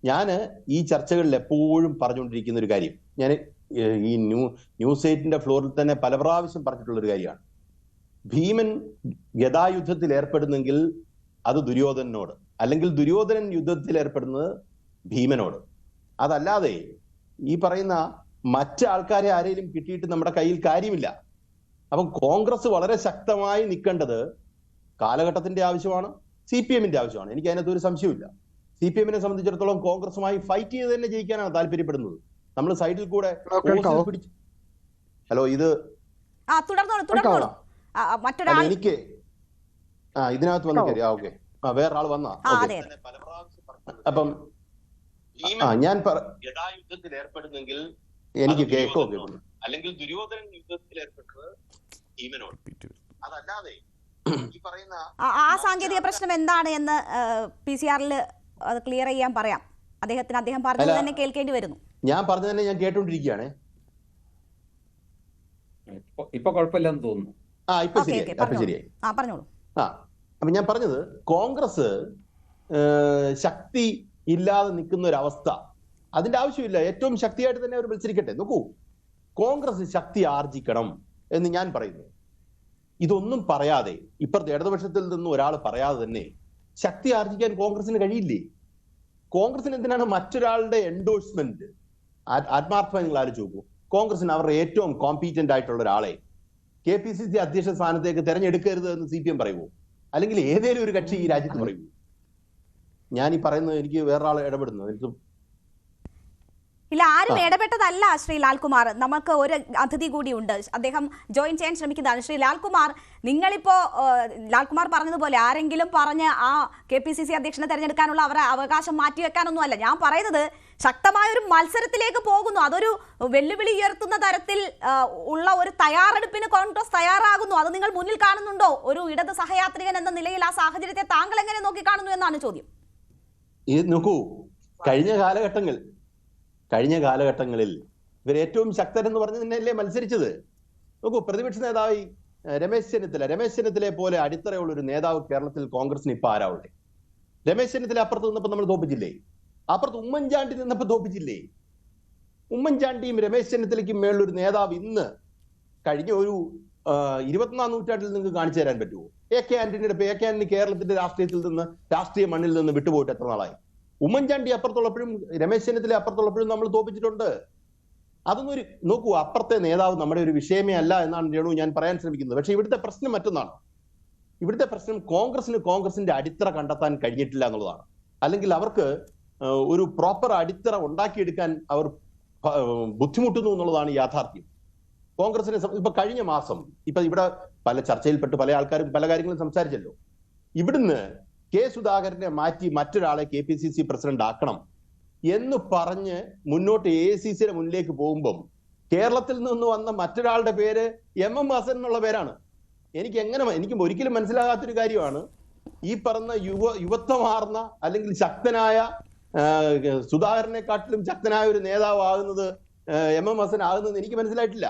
ഞാൻ ഈ ചർച്ചകളിൽ എപ്പോഴും പറഞ്ഞുകൊണ്ടിരിക്കുന്ന ഒരു കാര്യം, ഞാൻ ഈ ന്യൂസ് 8ന്റെ ഫ്ലോറിൽ തന്നെ പല പ്രാവശ്യം പറഞ്ഞിട്ടുള്ളൊരു കാര്യമാണ്. ഭീമൻ ഗദായുദ്ധത്തിൽ ഏർപ്പെടുന്നെങ്കിൽ അത് ദുര്യോധനനോട്, അല്ലെങ്കിൽ ദുര്യോധനൻ യുദ്ധത്തിൽ ഏർപ്പെടുന്നത് ഭീമനോട്. അതല്ലാതെ ഈ പറയുന്ന മറ്റ് ആൾക്കാരെ ആരെങ്കിലും കിട്ടിയിട്ട് നമ്മുടെ കയ്യിൽ കാര്യമില്ല. അപ്പം കോൺഗ്രസ് വളരെ ശക്തമായി നിൽക്കേണ്ടത് കാലഘട്ടത്തിന്റെ ആവശ്യമാണ്, CPMന്റെ ആവശ്യമാണ്. എനിക്ക് അതിനകത്ത് ഒരു സംശയമില്ല. CPMനെ സംബന്ധിച്ചിടത്തോളം കോൺഗ്രസുമായി ഫൈറ്റ് ചെയ്ത് തന്നെ ജയിക്കാനാണ് താല്പര്യപ്പെടുന്നത്. നമ്മൾ സൈഡിൽ കൂടെ ഹലോ ഇത് എനിക്ക് ഇതിനകത്ത് വന്ന് കയറി. ഓക്കെ, വേറെ ആൾ വന്നാ. അപ്പം ഞാൻ യുദ്ധത്തിൽ ഏർപ്പെടുന്നെങ്കിൽ എനിക്ക് കേക്കോ അല്ലെങ്കിൽ ദുര്യോധനൻ യുദ്ധത്തിൽ ഏർപ്പെട്ടത് ഭീമനോട്. അതല്ലാതെ ഈ പറയുന്ന ആ സാങ്കേതിക പ്രശ്നം എന്താണ് എന്ന് PCR അത് ക്ലിയർ ചെയ്യാൻ പറയാം. അദ്ദേഹം പറഞ്ഞത് തന്നെ കേൾക്കേണ്ടി വരുന്നു. ഞാൻ പറഞ്ഞു തന്നെ ഞാൻ കേട്ടോണ്ടിരിക്കുകയാണ്. ഇപ്പൊ കുഴപ്പമില്ലെന്ന് തോന്നുന്നു. ഇപ്പൊ ശരിയായി, അപ്പൊ ശരിയായി. പറഞ്ഞോളൂ. അപ്പൊ ഞാൻ പറഞ്ഞത് കോൺഗ്രസ് ശക്തി ഇല്ലാതെ നിൽക്കുന്ന ഒരു അവസ്ഥ, അതിന്റെ ആവശ്യമില്ല. ഏറ്റവും ശക്തിയായിട്ട് തന്നെ അവർ മത്സരിക്കട്ടെ. നോക്കൂ, കോൺഗ്രസ് ശക്തി ആർജിക്കണം എന്ന് ഞാൻ പറയുന്നു. ഇതൊന്നും പറയാതെ, ഇപ്പുറത്തെ ഇടതുപക്ഷത്തിൽ നിന്നും ഒരാൾ പറയാതെ തന്നെ ശക്തി ആർജിക്കാൻ കോൺഗ്രസിന് കഴിയില്ലേ? കോൺഗ്രസിന് എന്തിനാണ് മറ്റൊരാളുടെ എൻഡോഴ്സ്മെന്റ്? ആത്മാർത്ഥമായി നിങ്ങൾ ആലോചിച്ച് നോക്കൂ. കോൺഗ്രസിന് അവരുടെ ഏറ്റവും കോമ്പീറ്റന്റ് ആയിട്ടുള്ള ഒരാളെ KPCC അധ്യക്ഷ സ്ഥാനത്തേക്ക് തെരഞ്ഞെടുക്കരുത് എന്ന് CPM പറയുമോ? അല്ലെങ്കിൽ ഏതെങ്കിലും ഒരു കക്ഷി ഈ രാജ്യത്ത് പറയുമോ? ഞാൻ ഈ പറയുന്നത് എനിക്ക് വേറൊരാൾ ഇടപെടുന്നു, എനിക്ക് ഇല്ല, ആരും ഇടപെട്ടതല്ല ശ്രീ ലാൽകുമാർ. നമുക്ക് ഒരു അതിഥി കൂടിയുണ്ട്, അദ്ദേഹം ജോയിൻ ചെയ്യാൻ ശ്രമിക്കുന്നതാണ്. ശ്രീ ലാൽകുമാർ, നിങ്ങളിപ്പോ ലാൽകുമാർ പറഞ്ഞതുപോലെ ആരെങ്കിലും പറഞ്ഞ് ആ KPCC അധ്യക്ഷനെ തെരഞ്ഞെടുക്കാനുള്ള അവരുടെ അവകാശം മാറ്റിവെക്കാനൊന്നും അല്ല ഞാൻ പറയുന്നത്. ശക്തമായ ഒരു മത്സരത്തിലേക്ക് പോകുന്നു, അതൊരു വെല്ലുവിളി ഉയർത്തുന്ന തരത്തിൽ ഉള്ള ഒരു തയ്യാറെടുപ്പിന് കോൺഗ്രസ് തയ്യാറാകുന്നു. അത് നിങ്ങൾ മുന്നിൽ കാണുന്നുണ്ടോ? ഒരു ഇടത് സഹയാത്രികൻ എന്ന നിലയിൽ ആ സാഹചര്യത്തെ താങ്കൾ എങ്ങനെ നോക്കിക്കാണുന്നു എന്നാണ് ചോദ്യം. ഇത് നോക്കൂ, കഴിഞ്ഞ കാലഘട്ടങ്ങളിൽ ഇവർ ഏറ്റവും ശക്തരെന്ന് പറഞ്ഞ് തന്നെയല്ലേ മത്സരിച്ചത്. നോക്കൂ, പ്രതിപക്ഷ നേതാവ് രമേശ് ചെന്നിത്തലയെ പോലെ അടിത്തറയുള്ള ഒരു നേതാവ് കേരളത്തിൽ കോൺഗ്രസിന് ഇപ്പൊ ആരാവട്ടെ? രമേശ് ചെന്നിത്തല അപ്പുറത്ത് നിന്നപ്പോൾ നമ്മൾ തോപ്പിച്ചില്ലേ? അപ്പുറത്ത് ഉമ്മൻചാണ്ടി നിന്നപ്പോൾ തോപ്പിച്ചില്ലേ? ഉമ്മൻചാണ്ടിയും രമേശ് ചെന്നിത്തലയ്ക്കും മേളൊരു നേതാവ് ഇന്ന് കഴിഞ്ഞ ഒരു 24ാം നൂറ്റാണ്ടിൽ നിങ്ങൾക്ക് കാണിച്ചു തരാൻ പറ്റുമോ? AK ആന്റണി കേരളത്തിന്റെ രാഷ്ട്രീയ മണ്ണിൽ നിന്ന് വിട്ടുപോയിട്ട് എത്ര നാളായി? ഉമ്മൻചാണ്ടി അപ്പുറത്തുള്ളപ്പോഴും രമേശ് ചെന്നിത്തല അപ്പുറത്തുള്ളപ്പോഴും നമ്മൾ തോപ്പിച്ചിട്ടുണ്ട്. അതൊന്നും നോക്കൂ, അപ്പുറത്തെ നേതാവ് നമ്മുടെ ഒരു വിഷയമേ അല്ല എന്നാണ് രേണു ഞാൻ പറയാൻ ശ്രമിക്കുന്നത്. പക്ഷെ ഇവിടുത്തെ പ്രശ്നം മറ്റൊന്നാണ്. ഇവിടുത്തെ പ്രശ്നം കോൺഗ്രസിന്റെ അടിത്തറ കണ്ടെത്താൻ കഴിഞ്ഞിട്ടില്ല എന്നുള്ളതാണ്. അല്ലെങ്കിൽ അവർക്ക് ഒരു പ്രോപ്പർ അടിത്തറ ഉണ്ടാക്കിയെടുക്കാൻ അവർ ബുദ്ധിമുട്ടുന്നു എന്നുള്ളതാണ് യാഥാർത്ഥ്യം. കോൺഗ്രസിനെ ഇപ്പൊ കഴിഞ്ഞ മാസം ഇവിടെ പല ചർച്ചയിൽപ്പെട്ട് പല ആൾക്കാരും പല കാര്യങ്ങളും സംസാരിച്ചല്ലോ. ഇവിടുന്ന് K. സുധാകരനെ മാറ്റി മറ്റൊരാളെ KPCC പ്രസിഡന്റ് ആക്കണം എന്ന് പറഞ്ഞ് മുന്നോട്ട് AICCയുടെ മുന്നിലേക്ക് പോകുമ്പം കേരളത്തിൽ നിന്ന് വന്ന മറ്റൊരാളുടെ പേര് MM ഹസൻ എന്നുള്ള പേരാണ്. എനിക്ക് ഒരിക്കലും മനസ്സിലാകാത്തൊരു കാര്യമാണ് ഈ പറഞ്ഞ യുവത്വമാർന്ന അല്ലെങ്കിൽ ശക്തനായ സുധാകരനെക്കാട്ടിലും ശക്തനായ ഒരു നേതാവ് ആകുന്നത് MM ഹസൻ ആകുന്നത് എനിക്ക് മനസ്സിലായിട്ടില്ല.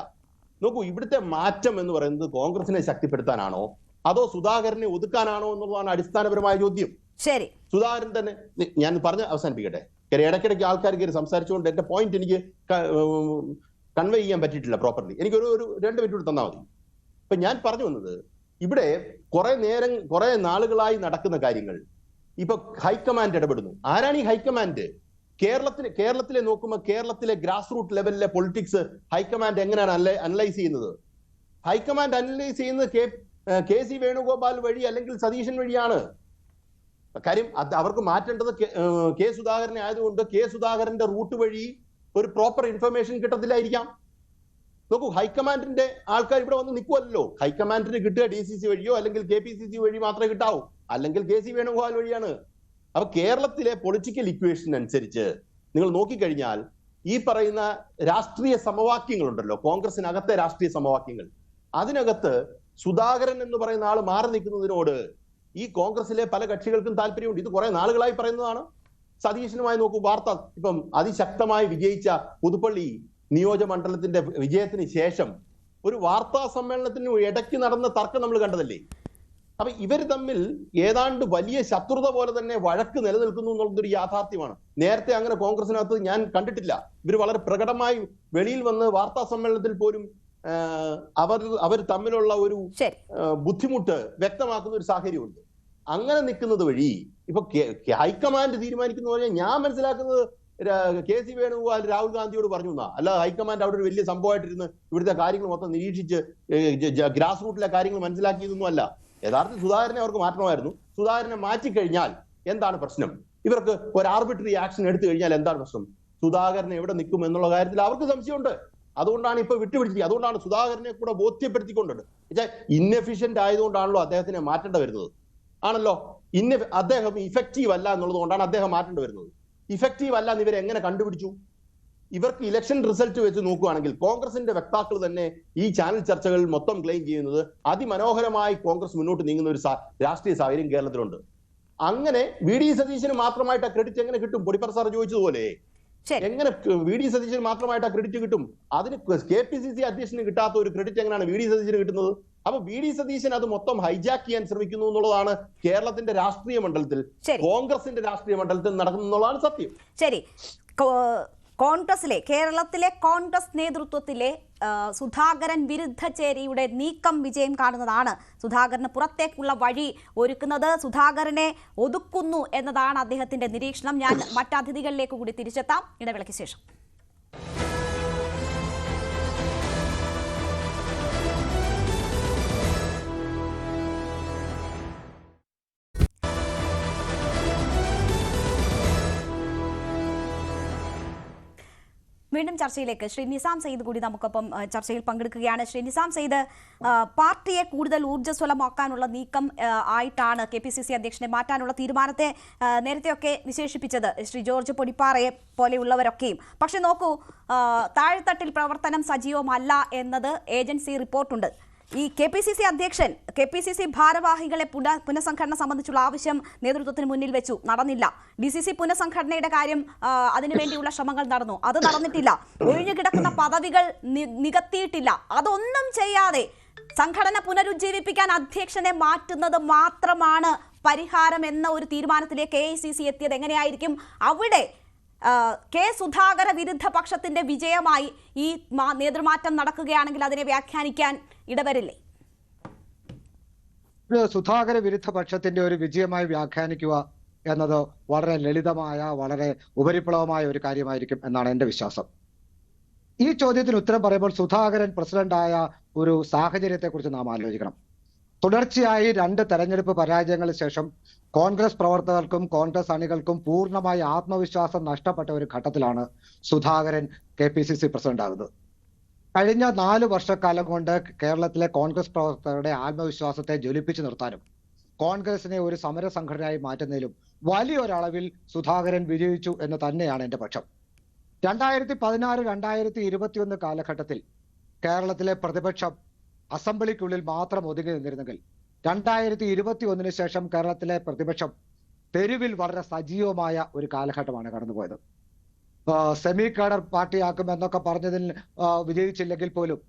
നോക്കൂ, ഇവിടുത്തെ മാറ്റം എന്ന് പറയുന്നത് കോൺഗ്രസിനെ ശക്തിപ്പെടുത്താനാണോ അതോ സുധാകരനെ ഒതുക്കാനാണോ എന്നുള്ളതാണ് അടിസ്ഥാനപരമായ ചോദ്യം. ശരി, സുധാകരൻ തന്നെ ഞാൻ പറഞ്ഞ് അവസാനിപ്പിക്കട്ടെ. കാര്യം ഇടയ്ക്കിടയ്ക്ക് ആൾക്കാർ കയറി സംസാരിച്ചുകൊണ്ട് എന്റെ പോയിന്റ് എനിക്ക് കൺവേ ചെയ്യാൻ പറ്റിയിട്ടില്ല പ്രോപ്പർലി. എനിക്ക് ഒരു 2 മിനിറ്റ് കൂടി തന്നാൽ മതി. ഇപ്പൊ ഞാൻ പറഞ്ഞു വന്നത്, ഇവിടെ കുറെ നാളുകളായി നടക്കുന്ന കാര്യങ്ങൾ ഇപ്പൊ ഹൈക്കമാൻഡ് ഇടപെടുന്നു. ആരാണ് ഈ ഹൈക്കമാൻഡ്? കേരളത്തിലെ നോക്കുമ്പോൾ കേരളത്തിലെ ഗ്രാസ് റൂട്ട് ലെവലിലെ പൊളിറ്റിക്സ് ഹൈക്കമാൻഡ് എങ്ങനെയാണ് അനലൈസ് ചെയ്യുന്നത്? ഹൈക്കമാൻഡ് അനലൈസ് ചെയ്യുന്നത് KC വേണുഗോപാൽ വഴി അല്ലെങ്കിൽ സതീശൻ വഴിയാണ്. കാര്യം അവർക്ക് മാറ്റേണ്ടത് K. സുധാകരനെ ആയതുകൊണ്ട് K. സുധാകരന്റെ റൂട്ട് വഴി ഒരു പ്രോപ്പർ ഇൻഫർമേഷൻ കിട്ടത്തില്ലായിരിക്കാം. നോക്കൂ, ഹൈക്കമാൻഡിന്റെ ആൾക്കാർ ഇവിടെ വന്ന് നിൽക്കുമല്ലോ. ഹൈക്കമാൻഡിന് കിട്ടുക DCC വഴിയോ അല്ലെങ്കിൽ KPCC വഴി മാത്രമേ കിട്ടാവൂ, അല്ലെങ്കിൽ KC വേണുഗോപാൽ വഴിയാണ്. അപ്പൊ കേരളത്തിലെ പൊളിറ്റിക്കൽ ഇക്വേഷൻ അനുസരിച്ച് നിങ്ങൾ നോക്കിക്കഴിഞ്ഞാൽ ഈ പറയുന്ന രാഷ്ട്രീയ സമവാക്യങ്ങളുണ്ടല്ലോ, കോൺഗ്രസിനകത്തെ രാഷ്ട്രീയ സമവാക്യങ്ങൾ, അതിനകത്ത് സുധാകരൻ എന്ന് പറയുന്ന ആൾ മാറി നിൽക്കുന്നതിനോട് ഈ കോൺഗ്രസിലെ പല കക്ഷികൾക്കും താല്പര്യമുണ്ട്. ഇത് കുറെ നാളുകളായി പറയുന്നതാണ്. സതീശനുമായി നോക്കൂ, വാർത്ത ഇപ്പം അതിശക്തമായി വിജയിച്ച പുതുപ്പള്ളി നിയോജകമണ്ഡലത്തിന്റെ വിജയത്തിന് ശേഷം ഒരു വാർത്താ സമ്മേളനത്തിന് ഇടയ്ക്ക് നടന്ന തർക്കം നമ്മൾ കണ്ടതല്ലേ? അപ്പൊ ഇവർ തമ്മിൽ ഏതാണ്ട് വലിയ ശത്രുത പോലെ തന്നെ വഴക്ക് നിലനിൽക്കുന്നു എന്നുള്ളതൊരു യാഥാർത്ഥ്യമാണ്. നേരത്തെ അങ്ങനെ കോൺഗ്രസിനകത്ത് ഞാൻ കണ്ടിട്ടില്ല. ഇവർ വളരെ പ്രകടമായി വെളിയിൽ വന്ന് വാർത്താ സമ്മേളനത്തിൽ പോലും അവർ തമ്മിലുള്ള ഒരു ബുദ്ധിമുട്ട് വ്യക്തമാക്കുന്ന ഒരു സാഹചര്യമുണ്ട്. അങ്ങനെ നിൽക്കുന്നത് വഴി ഇപ്പൊ ഹൈക്കമാൻഡ് തീരുമാനിക്കുന്ന പറഞ്ഞാൽ ഞാൻ മനസ്സിലാക്കുന്നത് KC വേണുഗോപാൽ രാഹുൽ ഗാന്ധിയോട് പറഞ്ഞു എന്നാ. അല്ലാതെ ഹൈക്കമാൻഡ് അവിടെ ഒരു വലിയ സംഭവമായിട്ടിരുന്ന് ഇവിടുത്തെ കാര്യങ്ങൾ മൊത്തം നിരീക്ഷിച്ച് ഗ്രാസ് റൂട്ടിലെ കാര്യങ്ങൾ മനസ്സിലാക്കിയതൊന്നും അല്ല. യഥാർത്ഥത്തിൽ സുധാകരനെ അവർക്ക് മാറ്റണമായിരുന്നു. സുധാകരനെ മാറ്റിക്കഴിഞ്ഞാൽ എന്താണ് പ്രശ്നം? ഇവർക്ക് ഒരു ആർബിട്രറി ആക്ഷൻ എടുത്തു കഴിഞ്ഞാൽ എന്താണ് പ്രശ്നം? സുധാകരൻ എവിടെ നിൽക്കും എന്നുള്ള കാര്യത്തിൽ അവർക്ക് സംശയമുണ്ട്. അതുകൊണ്ടാണ് ഇപ്പൊ വിട്ടുപിടിച്ചത്. അതുകൊണ്ടാണ് സുധാകരനെ കൂടെ ബോധ്യപ്പെടുത്തിക്കൊണ്ടുണ്ട്. ഇൻഎഫിഷ്യന്റ് ആയതുകൊണ്ടാണല്ലോ അദ്ദേഹത്തിനെ മാറ്റേണ്ടി വരുന്നത്. ആണല്ലോ, അദ്ദേഹം ഇഫക്റ്റീവ് അല്ല എന്നുള്ളത് കൊണ്ടാണ് അദ്ദേഹം മാറ്റേണ്ടി വരുന്നത്. ഇഫക്റ്റീവ് അല്ല എന്ന് ഇവരെങ്ങനെ കണ്ടുപിടിച്ചു? ഇവർക്ക് ഇലക്ഷൻ റിസൾട്ട് വെച്ച് നോക്കുകയാണെങ്കിൽ കോൺഗ്രസിന്റെ വക്താക്കൾ തന്നെ ഈ ചാനൽ ചർച്ചകളിൽ മൊത്തം ക്ലെയിം ചെയ്യുന്നത് അതിമനോഹരമായി കോൺഗ്രസ് മുന്നോട്ട് നീങ്ങുന്ന ഒരു രാഷ്ട്രീയ സാഹചര്യം കേരളത്തിലുണ്ട്. അങ്ങനെ VD സതീശന് മാത്രമായിട്ട് ക്രെഡിറ്റ് എങ്ങനെ കിട്ടും? പൊടിപ്പറ സാർ ചോദിച്ചതുപോലെ എങ്ങനെ VD സതീശന് മാത്രമായിട്ട് ആ ക്രെഡിറ്റ് കിട്ടും? അതിന് KPCC അധ്യക്ഷന് കിട്ടാത്ത ഒരു ക്രെഡിറ്റ് എങ്ങനെയാണ് VD സതീശന് കിട്ടുന്നത്? അപ്പൊ VD സതീശൻ അത് മൊത്തം ഹൈജാക്ക് ചെയ്യാൻ ശ്രമിക്കുന്നു എന്നുള്ളതാണ് കേരളത്തിന്റെ രാഷ്ട്രീയ മണ്ഡലത്തിൽ, കോൺഗ്രസിന്റെ രാഷ്ട്രീയ മണ്ഡലത്തിൽ നടക്കുന്നു എന്നുള്ളതാണ് സത്യം. ശരി, കേരളത്തിലെ കോൺഗ്രസ് നേതൃത്വത്തിലെ സുധാകരൻ വിരുദ്ധ ചേരിയുടെ നീക്കം വിജയം കാണുന്നതാണ്. സുധാകരന് പുറത്തേക്കുള്ള വഴി ഒരുക്കുന്നത്, സുധാകരനെ ഒതുക്കുന്നു എന്നതാണ് അദ്ദേഹത്തിന്റെ നിരീക്ഷണം. ഞാൻ മറ്റതിഥികളിലേക്ക് കൂടി തിരിച്ചെത്താം ഇടവേളയ്ക്ക് ശേഷം. വീണ്ടും ചർച്ചയിലേക്ക് ശ്രീ നിസാം സയ്യിദ് കൂടി നമുക്കൊപ്പം ചർച്ചയിൽ പങ്കെടുക്കുകയാണ്. ശ്രീ നിസാം സയ്യിദ്, പാർട്ടിയെ കൂടുതൽ ഊർജ്ജസ്വലമാക്കാനുള്ള നീക്കം ആയിട്ടാണ് KPCC അധ്യക്ഷനെ മാറ്റാനുള്ള തീരുമാനത്തെ നേരത്തെയൊക്കെ വിശേഷിപ്പിച്ചത് ശ്രീ ജോർജ് പൊടിപ്പാറയെ പോലെയുള്ളവരൊക്കെയും. പക്ഷെ നോക്കൂ, താഴെത്തട്ടിൽ പ്രവർത്തനം സജീവമല്ല എന്നത് ഏജൻസി റിപ്പോർട്ടുണ്ട്. ഈ KPCC അധ്യക്ഷൻ KPCC ഭാരവാഹികളെ പുനഃസംഘടന സംബന്ധിച്ചുള്ള ആവശ്യം നേതൃത്വത്തിന് മുന്നിൽ വെച്ചു, നടന്നില്ല. DCC പുനഃസംഘടനയുടെ കാര്യം അതിനുവേണ്ടിയുള്ള ശ്രമങ്ങൾ നടന്നു, അത് നടന്നിട്ടില്ല. ഒഴിഞ്ഞുകിടക്കുന്ന പദവികൾ നികത്തിയിട്ടില്ല. അതൊന്നും ചെയ്യാതെ സംഘടന പുനരുജ്ജീവിപ്പിക്കാൻ അധ്യക്ഷനെ മാറ്റുന്നത് മാത്രമാണ് പരിഹാരം എന്ന ഒരു തീരുമാനത്തിലേക്ക് AICC എത്തിയത് എങ്ങനെയായിരിക്കും? അവിടെ സുധാകര വിരുദ്ധ പക്ഷത്തിന്റെ വിജയമായി ഈ നേതൃമാറ്റം നടക്കുകയാണെങ്കിൽ അതിനെ വ്യാഖ്യാനിക്കാൻ ഇടവരില്ലേ? സുധാകര വിരുദ്ധ പക്ഷത്തിന്റെ ഒരു വിജയമായി വ്യാഖ്യാനിക്കുക എന്നത് വളരെ ലളിതമായ, വളരെ ഉപരിപ്ലവമായ ഒരു കാര്യമായിരിക്കും എന്നാണ് എന്റെ വിശ്വാസം. ഈ ചോദ്യത്തിന് ഉത്തരം പറയുമ്പോൾ സുധാകരൻ പ്രസിഡന്റായ ഒരു സാഹചര്യത്തെക്കുറിച്ച് നാം ആലോചിക്കണം. തുടർച്ചയായി 2 തെരഞ്ഞെടുപ്പ് പരാജയങ്ങൾക്ക് ശേഷം കോൺഗ്രസ് പ്രവർത്തകർക്കും കോൺഗ്രസ് അണികൾക്കും പൂർണ്ണമായി ആത്മവിശ്വാസം നഷ്ടപ്പെട്ട ഒരു ഘട്ടത്തിലാണ് സുധാകരൻ KPCC പ്രസിഡന്റ് ആകുന്നത്. കഴിഞ്ഞ 4 വർഷക്കാലം കൊണ്ട് കേരളത്തിലെ കോൺഗ്രസ് പ്രവർത്തകരുടെ ആത്മവിശ്വാസത്തെ ജ്വലിപ്പിച്ചു നിർത്താനും കോൺഗ്രസിനെ ഒരു സമര സംഘടനയായി മാറ്റുന്നതിലും വലിയൊരളവിൽ സുധാകരൻ വിജയിച്ചു എന്ന് തന്നെയാണ് എന്റെ പക്ഷം. 2016-2021 കാലഘട്ടത്തിൽ കേരളത്തിലെ പ്രതിപക്ഷം അസംബ്ലിക്കുള്ളിൽ മാത്രം ഒതുങ്ങി നിന്നിരുന്നെങ്കിൽ 2021 ശേഷം കേരളത്തിലെ പ്രതിപക്ഷം തെരുവിൽ വളരെ സജീവമായ ഒരു കാലഘട്ടമാണ് കടന്നുപോയത്. സെമി കേഡർ പാർട്ടിയാക്കും എന്നൊക്കെ പറഞ്ഞതിൽ വിജയിച്ചില്ലെങ്കിൽ പോലും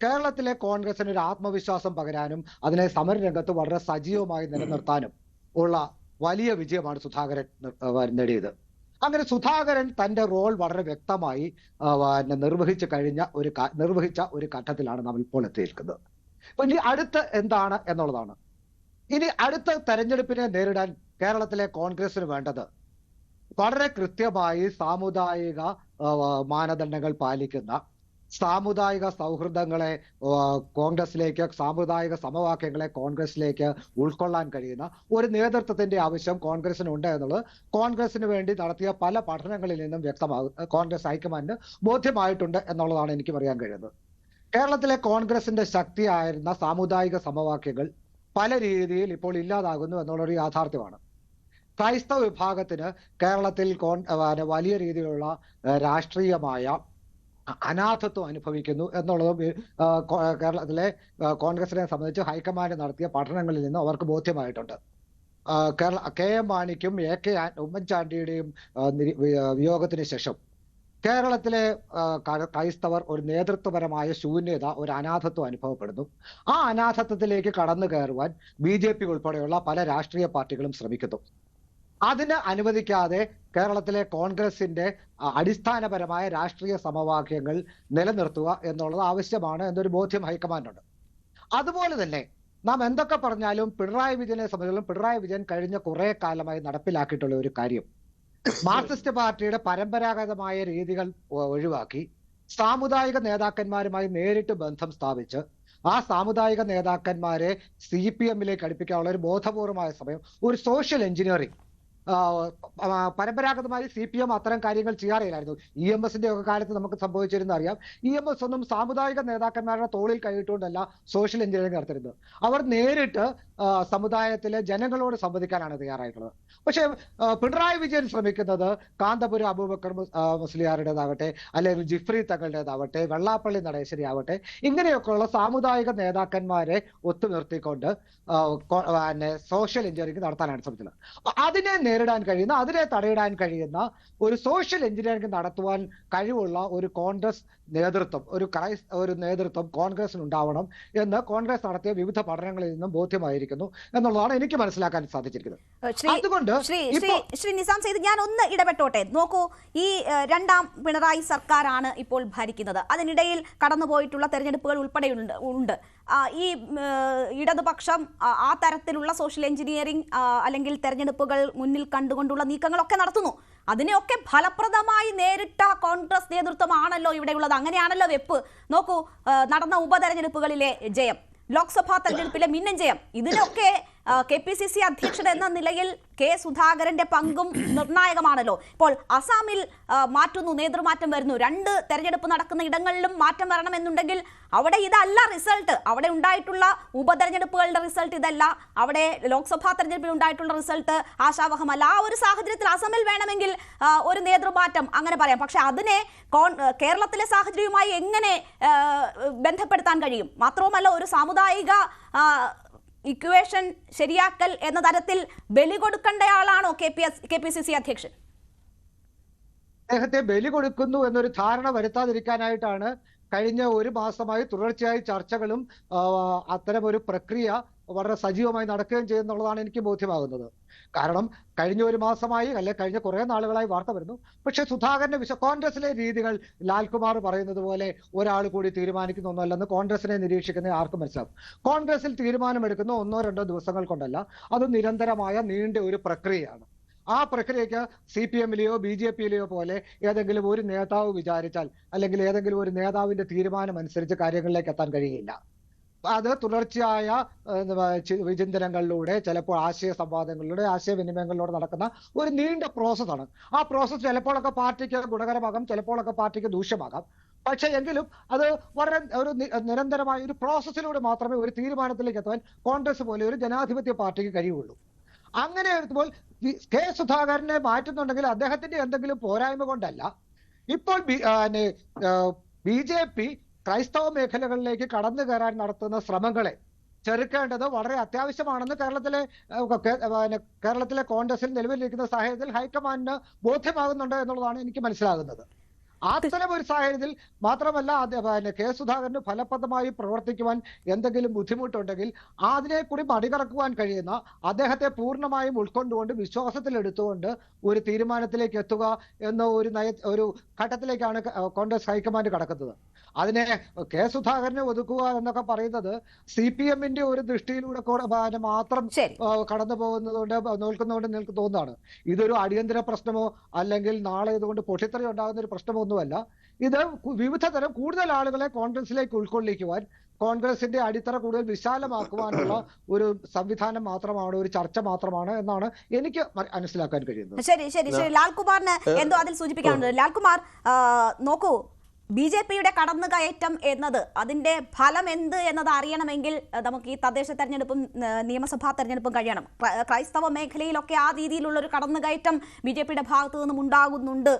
കേരളത്തിലെ കോൺഗ്രസിന് ഒരു ആത്മവിശ്വാസം പകരാനും അതിനെ സമരരംഗത്ത് വളരെ സജീവമായി നിലനിർത്താനും ഉള്ള വലിയ വിജയമാണ് സുധാകരൻ നേടിയത്. അങ്ങനെ സുധാകരൻ തന്റെ റോൾ വളരെ വ്യക്തമായി നിർവഹിച്ച ഒരു ഘട്ടത്തിലാണ് നാം ഇപ്പോൾ എത്തിയിരിക്കുന്നത്. ഇനി അടുത്ത് എന്താണ് എന്നുള്ളതാണ്. ഇനി അടുത്ത തെരഞ്ഞെടുപ്പിനെ നേരിടാൻ കേരളത്തിലെ കോൺഗ്രസിന് വേണ്ടത് വളരെ കൃത്യമായി സാമുദായിക മാനദണ്ഡങ്ങൾ പാലിക്കുന്ന, സാമുദായിക സൗഹൃദങ്ങളെ കോൺഗ്രസിലേക്ക്, സാമുദായിക സമവാക്യങ്ങളെ കോൺഗ്രസിലേക്ക് ഉൾക്കൊള്ളാൻ കഴിയുന്ന ഒരു നേതൃത്വത്തിന്റെ ആവശ്യം കോൺഗ്രസിനുണ്ട് എന്നുള്ളത് കോൺഗ്രസിന് വേണ്ടി നടത്തിയ പല പഠനങ്ങളിൽ നിന്നും കോൺഗ്രസ് ഹൈക്കമാൻഡിന് ബോധ്യമായിട്ടുണ്ട് എന്നുള്ളതാണ് എനിക്ക് പറയാൻ കഴിയുന്നത്. കേരളത്തിലെ കോൺഗ്രസിന്റെ ശക്തിയായിരുന്ന സാമുദായിക സമവാക്യങ്ങൾ പല രീതിയിൽ ഇപ്പോൾ ഇല്ലാതാകുന്നു എന്നുള്ളൊരു യാഥാർത്ഥ്യമാണ്. ക്രൈസ്തവ വിഭാഗത്തിന് കേരളത്തിൽ വലിയ രീതിയിലുള്ള രാഷ്ട്രീയമായ അനാഥത്വം അനുഭവിക്കുന്നു എന്നുള്ളതും കേരളത്തിലെ കോൺഗ്രസിനെ സംബന്ധിച്ച് ഹൈക്കമാൻഡ് നടത്തിയ പഠനങ്ങളിൽ നിന്ന് അവർക്ക് ബോധ്യമായിട്ടുണ്ട്. KM മാണിക്കും AK ഉമ്മൻചാണ്ടിയുടെയും വിയോഗത്തിന് ശേഷം കേരളത്തിലെ ക്രൈസ്തവർ ഒരു നേതൃത്വപരമായ ശൂന്യത, ഒരു അനാഥത്വം അനുഭവപ്പെടുന്നു. ആ അനാഥത്വത്തിലേക്ക് കടന്നു കയറുവാൻ BJP ഉൾപ്പെടെയുള്ള പല രാഷ്ട്രീയ പാർട്ടികളും ശ്രമിക്കുന്നു. അതിന് അനുവദിക്കാതെ കേരളത്തിലെ കോൺഗ്രസിന്റെ അടിസ്ഥാനപരമായ രാഷ്ട്രീയ സമവാക്യങ്ങൾ നിലനിർത്തുക എന്നുള്ളത് ആവശ്യമാണ് എന്നൊരു ബോധ്യം ഹൈക്കമാൻഡുണ്ട്. അതുപോലെ തന്നെ നാം എന്തൊക്കെ പറഞ്ഞാലും പിണറായി വിജയനെ സംബന്ധിച്ചിടത്തോളം പിണറായി വിജയൻ കഴിഞ്ഞ കുറെ കാലമായി നടപ്പിലാക്കിയിട്ടുള്ള ഒരു കാര്യം മാർക്സിസ്റ്റ് പാർട്ടിയുടെ പരമ്പരാഗതമായ രീതികൾ ഒഴിവാക്കി സാമുദായിക നേതാക്കന്മാരുമായി നേരിട്ട് ബന്ധം സ്ഥാപിച്ച് ആ സാമുദായിക നേതാക്കന്മാരെ CPM-ലേക്ക് അടുപ്പിക്കാനുള്ള ഒരു ബോധപൂർവമായ സമയം, ഒരു സോഷ്യൽ എഞ്ചിനീയറിംഗ്. പരമ്പരാഗതമായി CPM അത്തരം കാര്യങ്ങൾ ചെയ്യാറില്ലായിരുന്നു. EMS-ന്റെ ഒക്കെ കാലത്ത് നമുക്ക് സംഭവിച്ചിരുന്ന അറിയാം. EMS ഒന്നും സാമുദായിക നേതാക്കന്മാരുടെ തോളിൽ കൈയിട്ടുകൊണ്ടല്ല സോഷ്യൽ എഞ്ചിനീയറിംഗ് നടത്തിയിരുന്നത്. അവർ നേരിട്ട് സമുദായത്തിലെ ജനങ്ങളോട് സംവദിക്കാനാണ് തയ്യാറായിട്ടുള്ളത്. പക്ഷെ പിണറായി വിജയൻ ശ്രമിക്കുന്നത് കാന്തപുരം അബൂബക്കർ മുസ്ലിയാരുടേതാവട്ടെ, അല്ലെങ്കിൽ ജിഫ്രി തങ്ങളുടേതാവട്ടെ, വെള്ളാപ്പള്ളി നടേശ്വരി ആവട്ടെ, ഇങ്ങനെയൊക്കെയുള്ള സാമുദായിക നേതാക്കന്മാരെ ഒത്തുനിർത്തിക്കൊണ്ട് സോഷ്യൽ എഞ്ചിനീയറിംഗ് നടത്താനാണ് ശ്രമിച്ചത്. അതിനെ നേരിടാൻ കഴിയുന്ന, അതിനെ തടയിടാൻ കഴിയുന്ന ഒരു സോഷ്യൽ എഞ്ചിനീയറിംഗ് നടത്തുവാൻ കഴിവുള്ള ഒരു കോൺഗ്രസ് നേതൃത്വം, ഒരു നേതൃത്വം കോൺഗ്രസിന് ഉണ്ടാവണം എന്ന് കോൺഗ്രസ് നടത്തിയ വിവിധ പഠനങ്ങളിൽ നിന്നും ബോധ്യമായിരിക്കുന്നു എന്നുള്ളതാണ് എനിക്ക് മനസ്സിലാക്കാൻ സാധിച്ചിരിക്കുന്നത്. അതുകൊണ്ട് ശ്രീ നിസാം സെയ്ദ്, ഞാൻ ഒന്ന് ഇടപെട്ടോട്ടെ. നോക്കൂ, ഈ രണ്ടാം പിണറായി സർക്കാരാണ് ഇപ്പോൾ ഭരിക്കുന്നത്. അതിനിടയിൽ കടന്നുപോയിട്ടുള്ള തെരഞ്ഞെടുപ്പുകൾ ഉൾപ്പെടെ ഉണ്ട്. ഈ ഇടതുപക്ഷം ആ തരത്തിലുള്ള സോഷ്യൽ എഞ്ചിനീയറിംഗ് അല്ലെങ്കിൽ തെരഞ്ഞെടുപ്പുകൾ മുന്നിൽ കണ്ടുകൊണ്ടുള്ള നീക്കങ്ങളൊക്കെ നടത്തുന്നു. അതിനെയൊക്കെ ഫലപ്രദമായി നേരിട്ട കോൺഗ്രസ് നേതൃത്വമാണല്ലോ ഇവിടെയുള്ളത്. അങ്ങനെയാണല്ലോ വെപ്പ്. നോക്കൂ, നടന്ന ഉപതെരഞ്ഞെടുപ്പുകളിലെ ജയം, ലോക്സഭാ തെരഞ്ഞെടുപ്പിലെ മിന്നൻ ജയം, ഇതിനൊക്കെ KPCC അധ്യക്ഷൻ എന്ന നിലയിൽ കെ സുധാകരന്റെ പങ്കും നിർണായകമാണല്ലോ. ഇപ്പോൾ അസാമിൽ മാറ്റുന്നു, നേതൃമാറ്റം വരുന്നു. 2 തെരഞ്ഞെടുപ്പ് നടക്കുന്ന ഇടങ്ങളിലും മാറ്റം വരണമെന്നുണ്ടെങ്കിൽ അവിടെ ഇതല്ല റിസൾട്ട്. അവിടെ ഉണ്ടായിട്ടുള്ള ഉപതെരഞ്ഞെടുപ്പുകളുടെ റിസൾട്ട് ഇതല്ല. അവിടെ ലോക്സഭാ തെരഞ്ഞെടുപ്പിൽ ഉണ്ടായിട്ടുള്ള റിസൾട്ട് ആശാവഹമല്ല. ആ ഒരു സാഹചര്യത്തിൽ അസമിൽ വേണമെങ്കിൽ ഒരു നേതൃമാറ്റം അങ്ങനെ പറയാം. പക്ഷെ അതിനെ കേരളത്തിലെ സാഹചര്യവുമായി എങ്ങനെ ബന്ധപ്പെടുത്താൻ കഴിയും? മാത്രവുമല്ല, ഒരു സാമുദായിക ഇക്വേഷൻ ശരിയാക്കൽ എന്ന തരത്തിൽ ബലി കൊടുക്കേണ്ടയാളാണോ KPCC അധ്യക്ഷൻ? അദ്ദേഹത്തെ ബലി കൊടുക്കുന്നു എന്നൊരു ധാരണ വരുത്താതിരിക്കാനായിട്ടാണ് കഴിഞ്ഞ ഒരു മാസമായി തുടർച്ചയായി ചർച്ചകളും അത്തരം ഒരു പ്രക്രിയ വളരെ സജീവമായി നടക്കുകയും ചെയ്യുന്നുള്ളതാണ് എനിക്ക് ബോധ്യമാകുന്നത്. കാരണം കഴിഞ്ഞ ഒരു മാസമായി കഴിഞ്ഞ കുറെ നാളുകളായി വാർത്ത വരുന്നു. പക്ഷെ സുധാകരന്റെ കോൺഗ്രസിലെ രീതികൾ ലാൽകുമാർ പറയുന്നത് പോലെ ഒരാൾ കൂടി തീരുമാനിക്കുന്ന ഒന്നല്ലെന്ന് കോൺഗ്രസിനെ നിരീക്ഷിക്കുന്ന ആർക്കും മനസ്സിലാവും. കോൺഗ്രസിൽ തീരുമാനമെടുക്കുന്ന 1-2 ദിവസങ്ങൾ കൊണ്ടല്ല, അത് നിരന്തരമായ നീണ്ട ഒരു പ്രക്രിയയാണ്. ആ പ്രക്രിയയ്ക്ക് CPM-ലെയോ BJP-ലെയോ പോലെ ഏതെങ്കിലും ഒരു നേതാവ് വിചാരിച്ചാൽ അല്ലെങ്കിൽ ഏതെങ്കിലും ഒരു നേതാവിന്റെ തീരുമാനം അനുസരിച്ച് കാര്യങ്ങളിലേക്ക് എത്താൻ കഴിയില്ല. അത് തുടർച്ചയായ വിചിന്തനങ്ങളിലൂടെ, ചിലപ്പോൾ ആശയ സംവാദങ്ങളിലൂടെ, ആശയവിനിമയങ്ങളിലൂടെ നടക്കുന്ന ഒരു നീണ്ട പ്രോസസ്സാണ്. ആ പ്രോസസ്സ് ചിലപ്പോഴൊക്കെ പാർട്ടിക്ക് ഗുണകരമാകാം, ചിലപ്പോഴൊക്കെ പാർട്ടിക്ക് ദൂഷ്യമാകാം. പക്ഷെ എങ്കിലും അത് വളരെ ഒരു നിരന്തരമായ ഒരു പ്രോസസ്സിലൂടെ മാത്രമേ ഒരു തീരുമാനത്തിലേക്ക് എത്താൻ കോൺഗ്രസ് പോലെ ഒരു ജനാധിപത്യ പാർട്ടിക്ക് കഴിയുള്ളൂ. അങ്ങനെ എടുക്കുമ്പോൾ കെ സുധാകരനെ മാറ്റുന്നുണ്ടെങ്കിൽ അദ്ദേഹത്തിന്റെ എന്തെങ്കിലും പോരായ്മ കൊണ്ടല്ല. ഇപ്പോൾ BJP ക്രൈസ്തവ മേഖലകളിലേക്ക് കടന്നു കയറാൻ നടത്തുന്ന ശ്രമങ്ങളെ ചെറുക്കേണ്ടത് വളരെ അത്യാവശ്യമാണെന്ന് കേരളത്തിലെ കോൺഗ്രസിൽ നിലവിലിരിക്കുന്ന സാഹചര്യത്തിൽ ഹൈക്കമാൻഡിന് ബോധ്യമാകുന്നുണ്ട് എന്നുള്ളതാണ് എനിക്ക് മനസ്സിലാകുന്നത്. അത്തരം ഒരു സാഹചര്യത്തിൽ മാത്രമല്ല, കെ സുധാകരന് ഫലപ്രദമായി പ്രവർത്തിക്കുവാൻ എന്തെങ്കിലും ബുദ്ധിമുട്ടുണ്ടെങ്കിൽ അതിനെ കൂടി മറികടക്കുവാൻ കഴിയുന്ന, അദ്ദേഹത്തെ പൂർണ്ണമായും ഉൾക്കൊണ്ടുകൊണ്ട് വിശ്വാസത്തിലെടുത്തുകൊണ്ട് ഒരു തീരുമാനത്തിലേക്ക് എത്തുക എന്ന ഒരു ഘട്ടത്തിലേക്കാണ് കോൺഗ്രസ് ഹൈക്കമാൻഡ് കടക്കുന്നത്. അതിനെ കെ സുധാകരനെ ഒതുക്കുക എന്നൊക്കെ പറയുന്നത് CPM-ന്റെ ഒരു ദൃഷ്ടിയിലൂടെ മാത്രം കടന്നു പോകുന്നതുകൊണ്ട് നോക്കുന്നതുകൊണ്ട് നിങ്ങൾക്ക് തോന്നുന്നതാണ്. ഇതൊരു അടിയന്തര പ്രശ്നമോ അല്ലെങ്കിൽ നാളെ ഇതുകൊണ്ട് പൊട്ടിത്തെറി ഉണ്ടാകുന്ന ഒരു പ്രശ്നമോ ഒന്നുമല്ല. ഇത് വിവിധ തരം കൂടുതൽ ആളുകളെ കോൺഗ്രസിലേക്ക് ഉൾക്കൊള്ളിക്കുവാൻ, കോൺഗ്രസിന്റെ അടിത്തറ കൂടുതൽ വിശാലമാക്കുവാനുള്ള ഒരു സംവിധാനം മാത്രമാണ്, ഒരു ചർച്ച മാത്രമാണ് എന്നാണ് എനിക്ക് മനസ്സിലാക്കാൻ കഴിയുന്നത്. ശരി. ലാൽകുമാറിന് എന്തോ അതിൽ സൂചിപ്പിക്കാനുണ്ട്. ലാൽകുമാർ, നോക്കൂ, BJP-യുടെ കടന്നുകയറ്റം എന്നത്, അതിന്റെ ഫലം എന്ത് എന്നത് അറിയണമെങ്കിൽ നമുക്ക് ഈ തദ്ദേശ തെരഞ്ഞെടുപ്പും നിയമസഭാ തെരഞ്ഞെടുപ്പും കഴിയണം. ക്രൈസ്തവ മേഖലയിലൊക്കെ ആ രീതിയിലുള്ള ഒരു കടന്നുകയറ്റം BJP-യുടെ ഭാഗത്തു നിന്നും ഉണ്ടാകുന്നുണ്ട്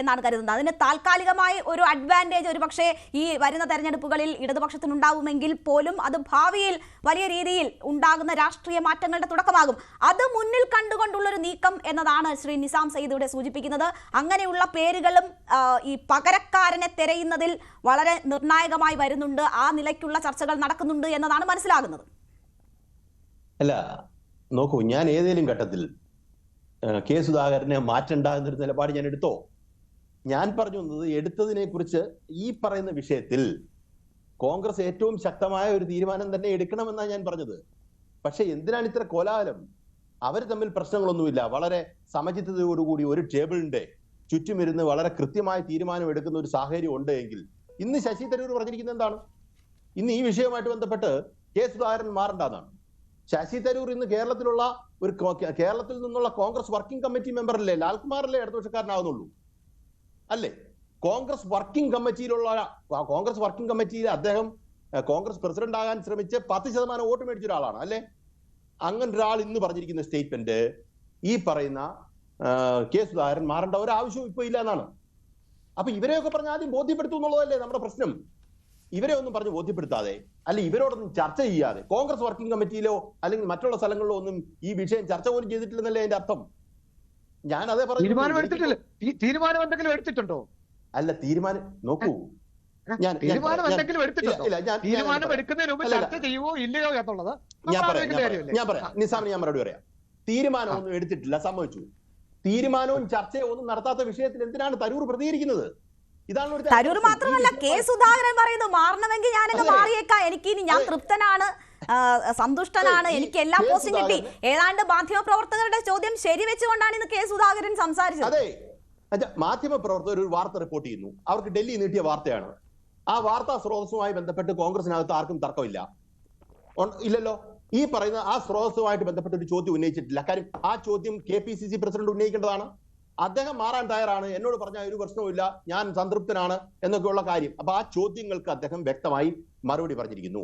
എന്നാണ് കരുതുന്നത്. അതിന് താൽക്കാലികമായി ഒരു അഡ്വാൻറ്റേജ് ഒരു പക്ഷേ ഈ വരുന്ന തെരഞ്ഞെടുപ്പുകളിൽ ഇടതുപക്ഷത്തിനുണ്ടാവുമെങ്കിൽ പോലും അത് ഭാവിയിൽ വലിയ രീതിയിൽ ഉണ്ടാകുന്ന രാഷ്ട്രീയ മാറ്റങ്ങളുടെ തുടക്കമാകും. അത് മുന്നിൽ കണ്ടുകൊണ്ടുള്ളൊരു നീക്കം എന്നതാണ് ശ്രീ നിസാം സെയ്ദ് ഇവിടെ സൂചിപ്പിക്കുന്നത്. അങ്ങനെയുള്ള പേരുകളും ഈ പകരക്കാരനെ തിരയുന്നതിൽ വളരെ നിർണായകമായി വരുന്നുണ്ട്. ആ നിലയ്ക്കുള്ള ചർച്ചകൾ നടക്കുന്നുണ്ട് എന്നതാണ് മനസ്സിലാകുന്നത്. അല്ല, നോക്കൂ, ഞാൻ ഏതെങ്കിലും ഘട്ടത്തിൽ കെ സുധാകരനെ മാറ്റണ്ട എന്നൊരു നിലപാട് ഞാൻ എടുത്തോ? ഞാൻ പറഞ്ഞു വന്നത്, എടുത്തതിനെ കുറിച്ച് ഈ പറയുന്ന വിഷയത്തിൽ കോൺഗ്രസ് ഏറ്റവും ശക്തമായ ഒരു തീരുമാനം തന്നെ എടുക്കണമെന്നാണ് ഞാൻ പറഞ്ഞത്. പക്ഷെ എന്തിനാണ് ഇത്ര കോലാഹലം? അവർ തമ്മിൽ പ്രശ്നങ്ങളൊന്നുമില്ല. വളരെ സമചിത്തതയോടുകൂടി ഒരു ടേബിളിന്റെ ചുറ്റുമിരുന്ന് വളരെ കൃത്യമായ തീരുമാനം എടുക്കുന്ന ഒരു സാഹചര്യം ഉണ്ട് എങ്കിൽ ഇന്ന് ശശി തരൂർ പറഞ്ഞിരിക്കുന്നത് എന്താണ്? ഇന്ന് ഈ വിഷയവുമായിട്ട് ബന്ധപ്പെട്ട് കെ സുധാകരൻ മാറണ്ടെന്നാണ്. ശശി തരൂർ ഇന്ന് കേരളത്തിൽ നിന്നുള്ള കോൺഗ്രസ് വർക്കിംഗ് കമ്മിറ്റി മെമ്പർ അല്ലേ? ലാൽകുമാറല്ലേ ഇടതുപക്ഷക്കാരനാവുന്നുള്ളൂ അല്ലേ? കോൺഗ്രസ് വർക്കിംഗ് കമ്മിറ്റിയിൽ അദ്ദേഹം കോൺഗ്രസ് പ്രസിഡന്റ് ആകാൻ ശ്രമിച്ച് 10% വോട്ട് മേടിച്ച ഒരാളാണ് അല്ലേ? അങ്ങനെ ഒരാൾ ഇന്ന് പറഞ്ഞിരിക്കുന്ന സ്റ്റേറ്റ്മെന്റ് ഈ പറയുന്ന കെ സുധാകരൻ മാറേണ്ട ഒരാവശ്യവും ഇപ്പൊ ഇല്ല എന്നാണ്. അപ്പൊ ഇവരെയൊക്കെ പറഞ്ഞ ആദ്യം ബോധ്യപ്പെടുത്തും എന്നുള്ളതല്ലേ നമ്മുടെ പ്രശ്നം. ഇവരെ ഒന്നും പറഞ്ഞ് ബോധ്യപ്പെടുത്താതെ, അല്ലെ ഇവരോടൊന്നും ചർച്ച ചെയ്യാതെ, കോൺഗ്രസ് വർക്കിംഗ് കമ്മിറ്റിയിലോ അല്ലെങ്കിൽ മറ്റുള്ള സ്ഥലങ്ങളിലോ ഒന്നും ഈ വിഷയം ചർച്ച പോലും ചെയ്തിട്ടില്ലെന്നല്ലേ അതിന്റെ അർത്ഥം. ഞാൻ അതേ പറഞ്ഞു. തീരുമാനം എടുത്തിട്ടില്ല. തീരുമാനം എന്തെങ്കിലും എടുത്തിട്ടുണ്ടോ? അല്ല, തീരുമാനം നോക്കൂ, തീരുമാനം എന്തെങ്കിലും എടുത്തിട്ടുണ്ടോ? തീരുമാനം എടുക്കുന്നതിന് മുമ്പ് ചർച്ച ചെയ്യുവോ ഇല്ലയോ എന്നുള്ളത് ഞാൻ പറയാം. നിസാമിന് ഞാൻ മറുപടി പറയാം. തീരുമാനമൊന്നും എടുത്തിട്ടില്ല, സമ്മതിച്ചു. തീരുമാനവും ചർച്ചയോ ഒന്നും നടത്താത്ത വിഷയത്തിൽ എന്തിനാണ് തരൂർ പ്രതികരിക്കുന്നത്? ഇതാണ് തരൂർ മാത്രമല്ല, കെ സുധാകരൻ പറയുന്നു മാറണമെങ്കിൽ ഞാനങ്ങ് മാറിയേക്കാം, എനിക്ക് ഇനി ഞാൻ തൃപ്തനാണ്, സന്തുഷ്ടനാണ്, എനിക്ക് എല്ലാ പോസ്റ്റും കിട്ടി. ഏതാണ്ട് മാധ്യമ പ്രവർത്തകരുടെ ചോദ്യം ശരിവെച്ചുകൊണ്ടാണ് ഇന്ന് കെ സുധാകരൻ സംസാരിച്ചത്. അതെ, മാധ്യമ പ്രവർത്തകർ ഒരു വാർത്ത റിപ്പോർട്ട് ചെയ്യുന്നു, അവർക്ക് ഡൽഹി നീട്ടിയ വാർത്തയാണ്. ആ വാർത്താ സ്രോതസ്സുമായി ബന്ധപ്പെട്ട് കോൺഗ്രസിനകത്ത് ആർക്കും തർക്കമില്ല, ഇല്ലല്ലോ. ഈ പറയുന്ന ആ സ്രോതസ്സുമായിട്ട് ബന്ധപ്പെട്ട് ഒരു ചോദ്യം ഉന്നയിച്ചിട്ടില്ല. കാര്യം ആ ചോദ്യം KPCC പ്രസിഡന്റ് ഉന്നയിക്കേണ്ടതാണ്. അദ്ദേഹം മാറാൻ തയ്യാറാണ്, എന്നോട് പറഞ്ഞ ഒരു പ്രശ്നവുമില്ല, ഞാൻ സംതൃപ്തനാണ് എന്നൊക്കെയുള്ള കാര്യം. അപ്പൊ ആ ചോദ്യങ്ങൾക്ക് അദ്ദേഹം വ്യക്തമായി മറുപടി പറഞ്ഞിരിക്കുന്നു.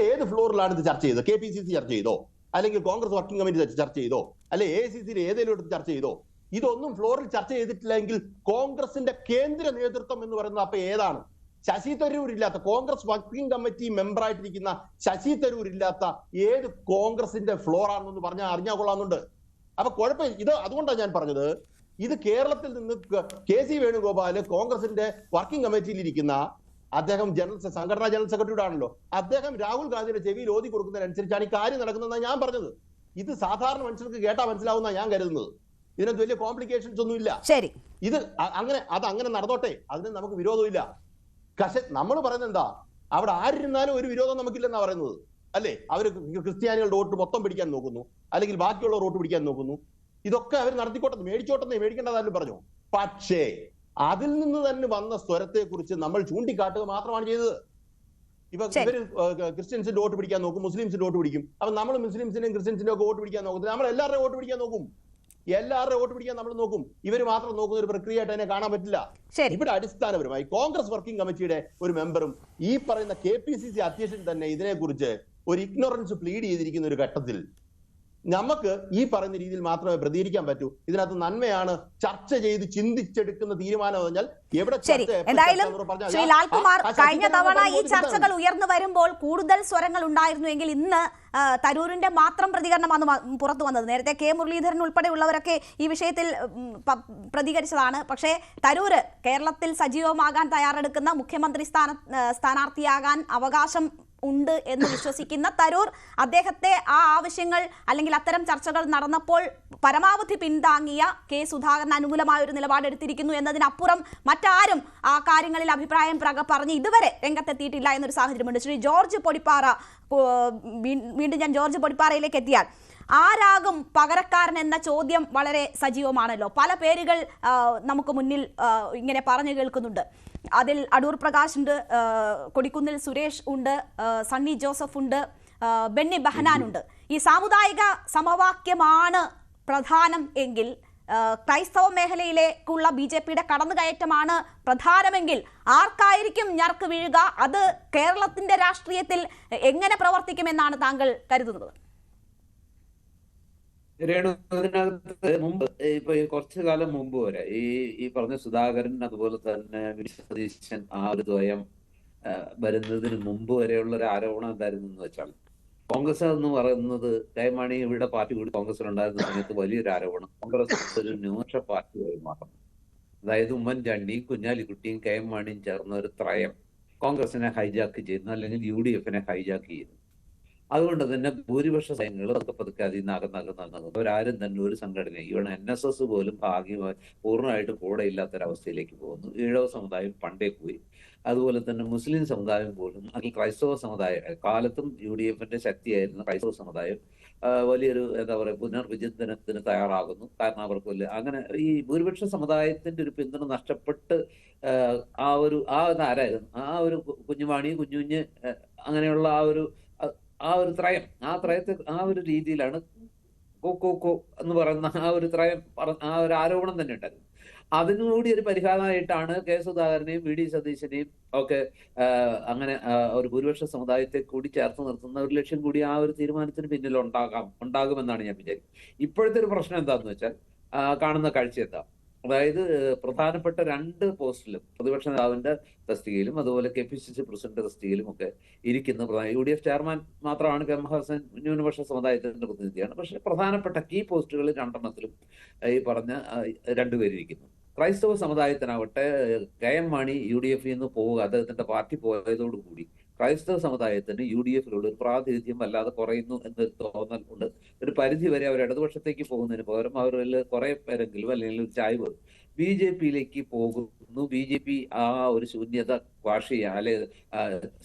ഏത് ഫ്ലോറിലാണ് ഇത് ചർച്ച ചെയ്തത്? KPCC ചർച്ച ചെയ്തോ, അല്ലെങ്കിൽ കോൺഗ്രസ് വർക്കിംഗ് കമ്മിറ്റി ചർച്ച ചെയ്തോ, അല്ലെ AICC ഏതെങ്കിലും എടുത്ത് ചർച്ച ചെയ്തോ? ഇതൊന്നും ഫ്ലോറിൽ ചർച്ച ചെയ്തിട്ടില്ലെങ്കിൽ കോൺഗ്രസിന്റെ കേന്ദ്ര നേതൃത്വം എന്ന് പറയുന്നത് അപ്പൊ ഏതാണ്? ശശി തരൂർ ഇല്ലാത്ത, കോൺഗ്രസ് വർക്കിംഗ് കമ്മിറ്റി മെമ്പർ ആയിട്ടിരിക്കുന്ന ശശി തരൂർ ഇല്ലാത്ത ഏത് കോൺഗ്രസിന്റെ ഫ്ലോർ ആണെന്ന് പറഞ്ഞാൽ അറിഞ്ഞാൽ കൊള്ളാമെന്നുണ്ട്. അപ്പൊ കുഴപ്പം ഇത്. അതുകൊണ്ടാണ് ഞാൻ പറഞ്ഞത്, ഇത് കേരളത്തിൽ നിന്ന് KC വേണുഗോപാല് കോൺഗ്രസിന്റെ വർക്കിംഗ് കമ്മിറ്റിയിൽ ഇരിക്കുന്ന അദ്ദേഹം സംഘടനാ ജനറൽ സെക്രട്ടറിയുടെ ആണല്ലോ. അദ്ദേഹം രാഹുൽ ഗാന്ധിയുടെ ചെവിയിൽ ഓതി കൊടുക്കുന്നതിനനുസരിച്ചാണ് ഈ കാര്യം നടക്കുന്നതെന്നാണ് ഞാൻ പറഞ്ഞത്. ഇത് സാധാരണ മനുഷ്യർക്ക് കേട്ടാ മനസ്സിലാവുന്ന ഞാൻ കരുതുന്നത്. ഇതിനകത്ത് വലിയ കോംപ്ലിക്കേഷൻസ് ഒന്നും ഇല്ല. ശരി, ഇത് അങ്ങനെ നടന്നോട്ടെ, അതിന് നമുക്ക് വിരോധമില്ല. പക്ഷെ നമ്മൾ പറയുന്നത് എന്താ, അവിടെ ആരിരുന്നാലും ഒരു വിരോധം നമുക്കില്ലെന്നാ പറയുന്നത്, അല്ലേ? അവര് ക്രിസ്ത്യാനികളുടെ വോട്ട് മൊത്തം പിടിക്കാൻ നോക്കുന്നു, അല്ലെങ്കിൽ ബാക്കിയുള്ള വോട്ട് പിടിക്കാൻ നോക്കുന്നു. ഇതൊക്കെ അവർ നടത്തിക്കോട്ടെ, മേടിച്ചോട്ടെന്നേ, മേടിക്കേണ്ടതായാലും പറഞ്ഞു. പക്ഷേ അതിൽ നിന്ന് തന്നെ വന്ന സ്വരത്തെ കുറിച്ച് നമ്മൾ ചൂണ്ടിക്കാട്ടുക മാത്രമാണ് ചെയ്തത്. ഇപ്പൊ ഇവര് ക്രിസ്ത്യൻസിന്റെ വോട്ട് പിടിക്കാൻ നോക്കും, മുസ്ലിംസിന്റെ വോട്ട് പിടിക്കും. അപ്പൊ നമ്മൾ മുസ്ലിംസിന്റെയും ക്രിസ്ത്യൻസിന്റെ ഒക്കെ വോട്ട് പിടിക്കാൻ നോക്കുന്നത്, നമ്മൾ എല്ലാവരുടെയും വോട്ട് പിടിക്കാൻ നോക്കും. എല്ലാവരുടെയും വോട്ട് പിടിക്കാൻ നമ്മൾ നോക്കും. ഇവര് മാത്രം നോക്കുന്ന ഒരു പ്രക്രിയയായിട്ട് അതിനെ കാണാൻ പറ്റില്ല. ഇവിടെ അടിസ്ഥാനപരമായി കോൺഗ്രസ് വർക്കിംഗ് കമ്മിറ്റിയുടെ ഒരു മെമ്പറും ഈ പറയുന്ന KPCC അധ്യക്ഷൻ തന്നെ ഇതിനെക്കുറിച്ച് ഒരു ഇഗ്നോറൻസ് പ്ലീഡ് ചെയ്തിരിക്കുന്ന ഒരു ഘട്ടത്തിൽ നമുക്ക് ഈ പറയുന്ന രീതിയിൽ മാത്രമേ പ്രതികരിക്കാൻ പറ്റൂ. ഇതിനകത്ത് നന്മയാണ് ചർച്ച ചെയ്ത് ചിന്തിച്ചെടുക്കുന്ന തീരുമാനം പറഞ്ഞാൽ എവിടെ. എന്തായാലും ശ്രീ ലാൽകുമാർ, കഴിഞ്ഞ തവണ ഈ ചർച്ചകൾ ഉയർന്നു വരുമ്പോൾ കൂടുതൽ സ്വരങ്ങൾ ഉണ്ടായിരുന്നുവെങ്കിൽ ഇന്ന് തരൂരിന്റെ മാത്രം പ്രതികരണമാണ് പുറത്തു വന്നത്. നേരത്തെ K മുരളീധരൻ ഉൾപ്പെടെയുള്ളവരൊക്കെ ഈ വിഷയത്തിൽ പ്രതികരിച്ചതാണ്. പക്ഷേ തരൂര് കേരളത്തിൽ സജീവമാകാൻ തയ്യാറെടുക്കുന്ന മുഖ്യമന്ത്രി സ്ഥാനാർത്ഥിയാകാൻ അവകാശം ഉണ്ട് എന്ന് വിശ്വസിക്കുന്ന തരൂർ അദ്ദേഹത്തെ ആ ആവശ്യങ്ങൾ അല്ലെങ്കിൽ അത്തരം ചർച്ചകൾ നടന്നപ്പോൾ പരമാവധി പിന്താങ്ങിയ കെ സുധാകരൻ അനുകൂലമായ ഒരു നിലപാടെടുത്തിരിക്കുന്നു എന്നതിനപ്പുറം മറ്റാരും ആ കാര്യങ്ങളിൽ അഭിപ്രായം പറഞ്ഞ് ഇതുവരെ രംഗത്തെത്തിയിട്ടില്ല എന്നൊരു സാഹചര്യമുണ്ട്. ശ്രീ ജോർജ് പൊടിപ്പാറ, വീണ്ടും ഞാൻ ജോർജ് പൊടിപ്പാറയിലേക്ക് എത്തിയാൽ, ആരാകും പകരക്കാരൻ എന്ന ചോദ്യം വളരെ സജീവമാണല്ലോ. പല പേരുകൾ നമുക്ക് മുന്നിൽ ഇങ്ങനെ പറഞ്ഞു കേൾക്കുന്നുണ്ട്. അതിൽ അടൂർ പ്രകാശ് ഉണ്ട്, കൊടിക്കുന്നിൽ സുരേഷ് ഉണ്ട്, സണ്ണി ജോസഫ് ഉണ്ട്, ബെന്നി ബെഹനാൻ ഉണ്ട്. ഈ സാമുദായിക സമവാക്യമാണ് പ്രധാനം എങ്കിൽ, ക്രൈസ്തവ മേഖലയിലേക്കുള്ള BJPയുടെ കടന്നുകയറ്റമാണ് പ്രധാനമെങ്കിൽ ആർക്കായിരിക്കും ഞർക്ക് വീഴുക? അത് കേരളത്തിന്റെ രാഷ്ട്രീയത്തിൽ എങ്ങനെ പ്രവർത്തിക്കുമെന്നാണ് താങ്കൾ കരുതുന്നത്? രേണു, ഇതിനകത്ത് മുമ്പ് ഇപ്പൊ കുറച്ചു കാലം മുമ്പ് വരെ ഈ പറഞ്ഞ സുധാകരൻ, അതുപോലെ തന്നെ സതീശൻ, ആ ഒരു ദ്വയം വരുന്നതിന് മുമ്പ് വരെയുള്ള ഒരു ആരോപണം എന്തായിരുന്നു എന്ന് വെച്ചാൽ, കോൺഗ്രസ് എന്ന് പറയുന്നത് കൈമാണി ഇവിടെ പാർട്ടി കൂടി കോൺഗ്രസിലുണ്ടായിരുന്ന സമയത്ത് വലിയൊരു ആരോപണം, കോൺഗ്രസ് ഒരു ന്യൂനപക്ഷ പാർട്ടിയായി മാറും. അതായത് ഉമ്മൻചാണ്ടിയും കുഞ്ഞാലിക്കുട്ടിയും കൈമാണിയും ചേർന്ന ഒരു ത്രയം കോൺഗ്രസിനെ ഹൈജാക്ക് ചെയ്യുന്നു, അല്ലെങ്കിൽ UDFനെ ഹൈജാക്ക് ചെയ്യുന്നു. അതുകൊണ്ട് തന്നെ ഭൂരിപക്ഷ സംഘങ്ങൾ പതുക്കെ അതിൽ നിന്ന് അകന്നകന്നു. അവരാരും തന്നെ ഒരു സംഘടന, ഈവൺ NSS പോലും ഭാഗ്യമായി പൂർണ്ണമായിട്ട് കൂടെ ഇല്ലാത്തൊരവസ്ഥയിലേക്ക് പോകുന്നു. ഈഴവ സമുദായം പണ്ടേ പോയി. അതുപോലെ തന്നെ മുസ്ലിം സമുദായം പോലും, അല്ലെങ്കിൽ ക്രൈസ്തവ സമുദായം, കാലത്തും UDFന്റെ ശക്തിയായിരുന്ന ക്രൈസ്തവ സമുദായം വലിയൊരു പുനർവിചിന്തനത്തിന് തയ്യാറാകുന്നു. കാരണം അവർക്ക് അങ്ങനെ ഈ ഭൂരിപക്ഷ സമുദായത്തിന്റെ ഒരു പിന്തുണ നഷ്ടപ്പെട്ട് ആരായിരുന്നു ആ ഒരു കുഞ്ഞുമാണി, കുഞ്ഞുഞ്ഞ്, അങ്ങനെയുള്ള ആ ഒരു ത്രയം, ആ ഒരു രീതിയിലാണ് കോ എന്ന് പറയുന്ന ആ ഒരു ത്രയം, ആ ഒരു ആരോപണം തന്നെ ഉണ്ടായിരുന്നു. അതിനുകൂടി ഒരു പരിഹാരമായിട്ടാണ് കെ സുധാകരനെയും VD സതീശനെയും ഒക്കെ അങ്ങനെ ഒരു ഭൂരിപക്ഷ സമുദായത്തെ കൂടി ചേർത്ത് നിർത്തുന്ന ഒരു ലക്ഷ്യം കൂടി ആ ഒരു തീരുമാനത്തിന് പിന്നിൽ ഉണ്ടാകുമെന്നാണ് ഞാൻ വിചാരിക്കുന്നത്. ഇപ്പോഴത്തെ ഒരു പ്രശ്നം എന്താണെന്ന് വെച്ചാൽ, കാണുന്ന കാഴ്ച എന്താ, അതായത് പ്രധാനപ്പെട്ട 2 പോസ്റ്റിലും, പ്രതിപക്ഷ നേതാവിന്റെ തസ്തികയിലും അതുപോലെ KPCC പ്രസിഡന്റ് തസ്തികയിലും ഒക്കെ ഇരിക്കുന്ന UDF ചെയർമാൻ മാത്രമാണ് കമൽഹാസൻ ന്യൂനപക്ഷ സമുദായത്തിന്റെ പ്രതിനിധിയാണ്. പക്ഷെ പ്രധാനപ്പെട്ട കീ പോസ്റ്റുകളിൽ 2 ഈ പറഞ്ഞ 2 പേരിരിക്കുന്നു. ക്രൈസ്തവ സമുദായത്തിനാവട്ടെ KM മാണി UDF നിന്ന് പോവുക, അദ്ദേഹത്തിന്റെ പാർട്ടി പോയതോടുകൂടി ക്രൈസ്തവ സമുദായത്തിന് UDFിലുള്ള ഒരു പ്രാതിനിധ്യം വല്ലാതെ കുറയുന്നു എന്നൊരു തോന്നൽ ഉണ്ട്. ഒരു പരിധി വരെ അവർ ഇടതുപക്ഷത്തേക്ക് പോകുന്നതിന് പകരം അവരിൽ കുറെ പേരെങ്കിലും അല്ലെങ്കിൽ ഒരു ചായ്വ് BJPയിലേക്ക് പോകുന്നു. BJP ആ ഒരു ശൂന്യത വാഷ് ചെയ്യാൻ അല്ലെ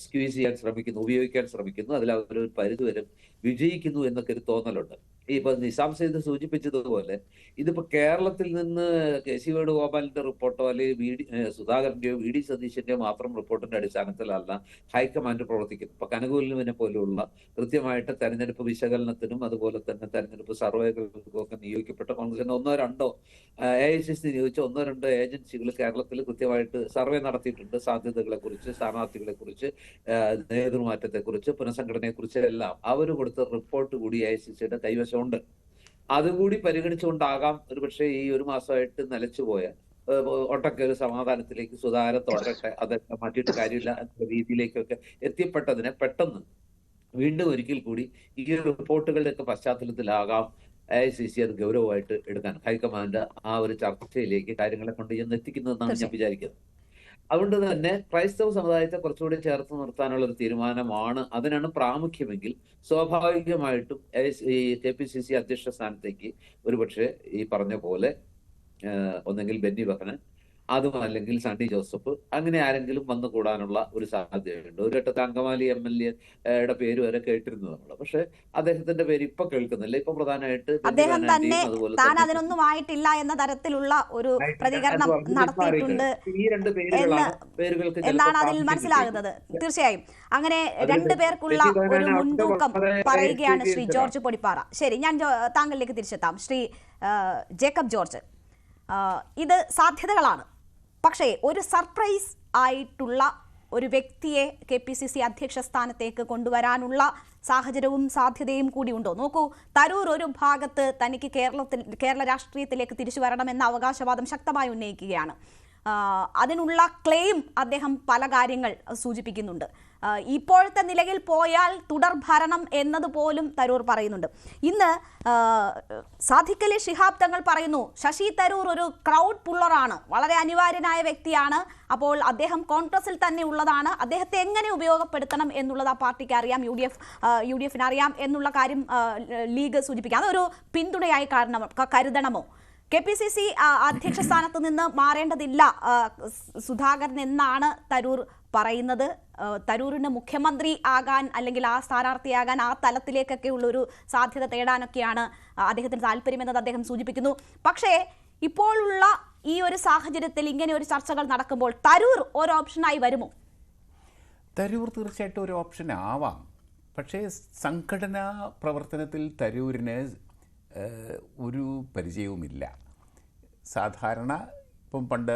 സ്ക്വീസ് ചെയ്യാൻ ശ്രമിക്കുന്നു, ഉപയോഗിക്കാൻ ശ്രമിക്കുന്നു. അതിൽ അവർ ഒരു പരിധി വരെ വിജയിക്കുന്നു എന്നൊക്കെ ഒരു തോന്നലുണ്ട്. ഇപ്പൊ നിസാം സെയ്ദ് സൂചിപ്പിച്ചതുപോലെ ഇതിപ്പോ കേരളത്തിൽ നിന്ന് KC വേണുഗോപാലിന്റെ റിപ്പോർട്ടോ അല്ലെങ്കിൽ സുധാകരന്റെയോ VD സതീശന്റെയോ മാത്രം റിപ്പോർട്ടിന്റെ അടിസ്ഥാനത്തിലല്ല ഹൈക്കമാൻഡ് പ്രവർത്തിക്കുന്നു. ഇപ്പൊ കനകൂലിനെ പോലെയുള്ള കൃത്യമായിട്ട് തെരഞ്ഞെടുപ്പ് വിശകലനത്തിനും അതുപോലെ തന്നെ തെരഞ്ഞെടുപ്പ് സർവേകൾക്കും ഒക്കെ നിയോഗിക്കപ്പെട്ട കോൺഗ്രസിന്റെ 1-2 AICC നിയോഗിച്ച 1-2 ഏജൻസികൾ കേരളത്തിൽ കൃത്യമായിട്ട് സർവേ നടത്തിയിട്ടുണ്ട്. സാധ്യതകളെ കുറിച്ച്, സ്ഥാനാർത്ഥികളെ കുറിച്ച്, നേതൃമാറ്റത്തെ കുറിച്ച്, പുനഃസംഘടനയെ കുറിച്ച് എല്ലാം അവർ കൊടുത്ത റിപ്പോർട്ട് കൂടി AICCയുടെ കൈവശമുണ്ട്. അതുകൂടി പരിഗണിച്ചുകൊണ്ടാകാം ഒരുപക്ഷെ ഈ 1 മാസമായിട്ട് നിലച്ചുപോയ ഒട്ടൊക്കെ ഒരു സമാധാനത്തിലേക്ക് സുധാകരൻ തുടരട്ടെ, അതൊക്കെ മാറ്റിയിട്ട് കാര്യമില്ല എന്ന രീതിയിലേക്കൊക്കെ എത്തിപ്പെട്ടതിനെ പെട്ടെന്ന് വീണ്ടും ഒരിക്കൽ കൂടി ഈ റിപ്പോർട്ടുകളുടെയൊക്കെ പശ്ചാത്തലത്തിലാകാം AICC അത് ഗൗരവമായിട്ട് എടുക്കാൻ ഹൈക്കമാൻഡ് ആ ഒരു ചർച്ചയിലേക്ക് കാര്യങ്ങളെ കൊണ്ട് ചെന്ന് എത്തിക്കുന്നതെന്നാണ് ഞാൻ വിചാരിക്കുന്നത്. അതുകൊണ്ട് തന്നെ ക്രൈസ്തവ സമുദായത്തെ കുറച്ചുകൂടി ചേർത്ത് നിർത്താനുള്ള ഒരു തീരുമാനമാണ്, അതിനാണ് പ്രാമുഖ്യമെങ്കിൽ സ്വാഭാവികമായിട്ടും ഈ KPCC അധ്യക്ഷ സ്ഥാനത്തേക്ക് ഒരുപക്ഷെ ഈ പറഞ്ഞ പോലെ ഒന്നെങ്കിൽ ബെന്നി ബെഹനാൻ, അതും അല്ലെങ്കിൽ സണ്ണി ജോസഫ്, അങ്ങനെ ആരെങ്കിലും വന്നു കൂടാനുള്ള ഒരു സാധ്യതയുണ്ട്. ഒരു ഘട്ടത്ത് അങ്കമാലി MLAയുടെ പേര് വരെ കേട്ടിരുന്നു നമ്മൾ. പക്ഷെ അദ്ദേഹത്തിന്റെ പേര് ഇപ്പൊ കേൾക്കുന്നില്ല. ഇപ്പൊ പ്രധാനമായിട്ട് അദ്ദേഹം തന്നെ താൻ അതിനൊന്നും ആയിട്ടില്ല എന്ന തരത്തിലുള്ള ഒരു പ്രതികരണം നടത്തിയിട്ടുണ്ട് എന്നാണ് അതിൽ മനസ്സിലാകുന്നത്. തീർച്ചയായും അങ്ങനെ 2 പേർക്കുള്ള ഒരു മുൻതൂക്കം പറയുകയാണ് ശ്രീ ജോർജ് പൊടിപ്പാറ. ശരി, ഞാൻ താങ്കളിലേക്ക് തിരിച്ചെത്താം. ശ്രീ ജേക്കബ് ജോർജ്, ഇത് സാധ്യതകളാണ്. പക്ഷേ ഒരു സർപ്രൈസ് ആയിട്ടുള്ള ഒരു വ്യക്തിയെ KPCC അധ്യക്ഷ സ്ഥാനത്തേക്ക് കൊണ്ടുവരാനുള്ള സാഹചര്യവും സാധ്യതയും കൂടി ഉണ്ടോ? നോക്കൂ, തരൂർ ഒരു ഭാഗത്ത് തനിക്ക് കേരള രാഷ്ട്രീയത്തിലേക്ക് തിരിച്ചു വരണമെന്ന അവകാശവാദം ശക്തമായി ഉന്നയിക്കുകയാണ്. അതിനുള്ള ക്ലെയിം അദ്ദേഹം പല കാര്യങ്ങൾ സൂചിപ്പിക്കുന്നുണ്ട്. ഇപ്പോഴത്തെ നിലയിൽ പോയാൽ തുടർ ഭരണം എന്നതുപോലും തരൂർ പറയുന്നുണ്ട്. ഇന്ന് സാദിഖ് അലി ശിഹാബ് തങ്ങൾ പറയുന്നു ശശി തരൂർ ഒരു ക്രൗഡ് പുള്ളറാണ്, വളരെ അനിവാര്യനായ വ്യക്തിയാണ്. അപ്പോൾ അദ്ദേഹം കോൺഗ്രസിൽ തന്നെ ഉള്ളതാണ്, അദ്ദേഹത്തെ എങ്ങനെ ഉപയോഗപ്പെടുത്തണം എന്നുള്ളത് ആ പാർട്ടിക്ക് അറിയാം, UDFിന് അറിയാം എന്നുള്ള കാര്യം ലീഗ് സൂചിപ്പിക്കാം. അതൊരു പിന്തുണയായി കരുതണമോ? KPCC അധ്യക്ഷ സ്ഥാനത്ത് നിന്ന് മാറേണ്ടതില്ല സുധാകരൻ എന്നാണ് തരൂർ പറയുന്നത്. തരൂരിന് മുഖ്യമന്ത്രി ആകാൻ അല്ലെങ്കിൽ ആ സ്ഥാനാർത്ഥിയാകാൻ ആ തലത്തിലേക്കൊക്കെ ഉള്ളൊരു സാധ്യത തേടാനൊക്കെയാണ് അദ്ദേഹത്തിന് താല്പര്യമെന്നത് അദ്ദേഹം സൂചിപ്പിക്കുന്നു. പക്ഷേ ഇപ്പോഴുള്ള ഈ ഒരു സാഹചര്യത്തിൽ ഇങ്ങനെ ഒരു ചർച്ചകൾ നടക്കുമ്പോൾ തരൂർ ഒരു ഓപ്ഷനായി വരുമോ? തരൂർ തീർച്ചയായിട്ടും ഒരു ഓപ്ഷൻ ആവാം. പക്ഷേ സംഘടനാ പ്രവർത്തനത്തിൽ തരൂരിന് ഒരു പരിചയവുമില്ല. സാധാരണ ഇപ്പം പണ്ട്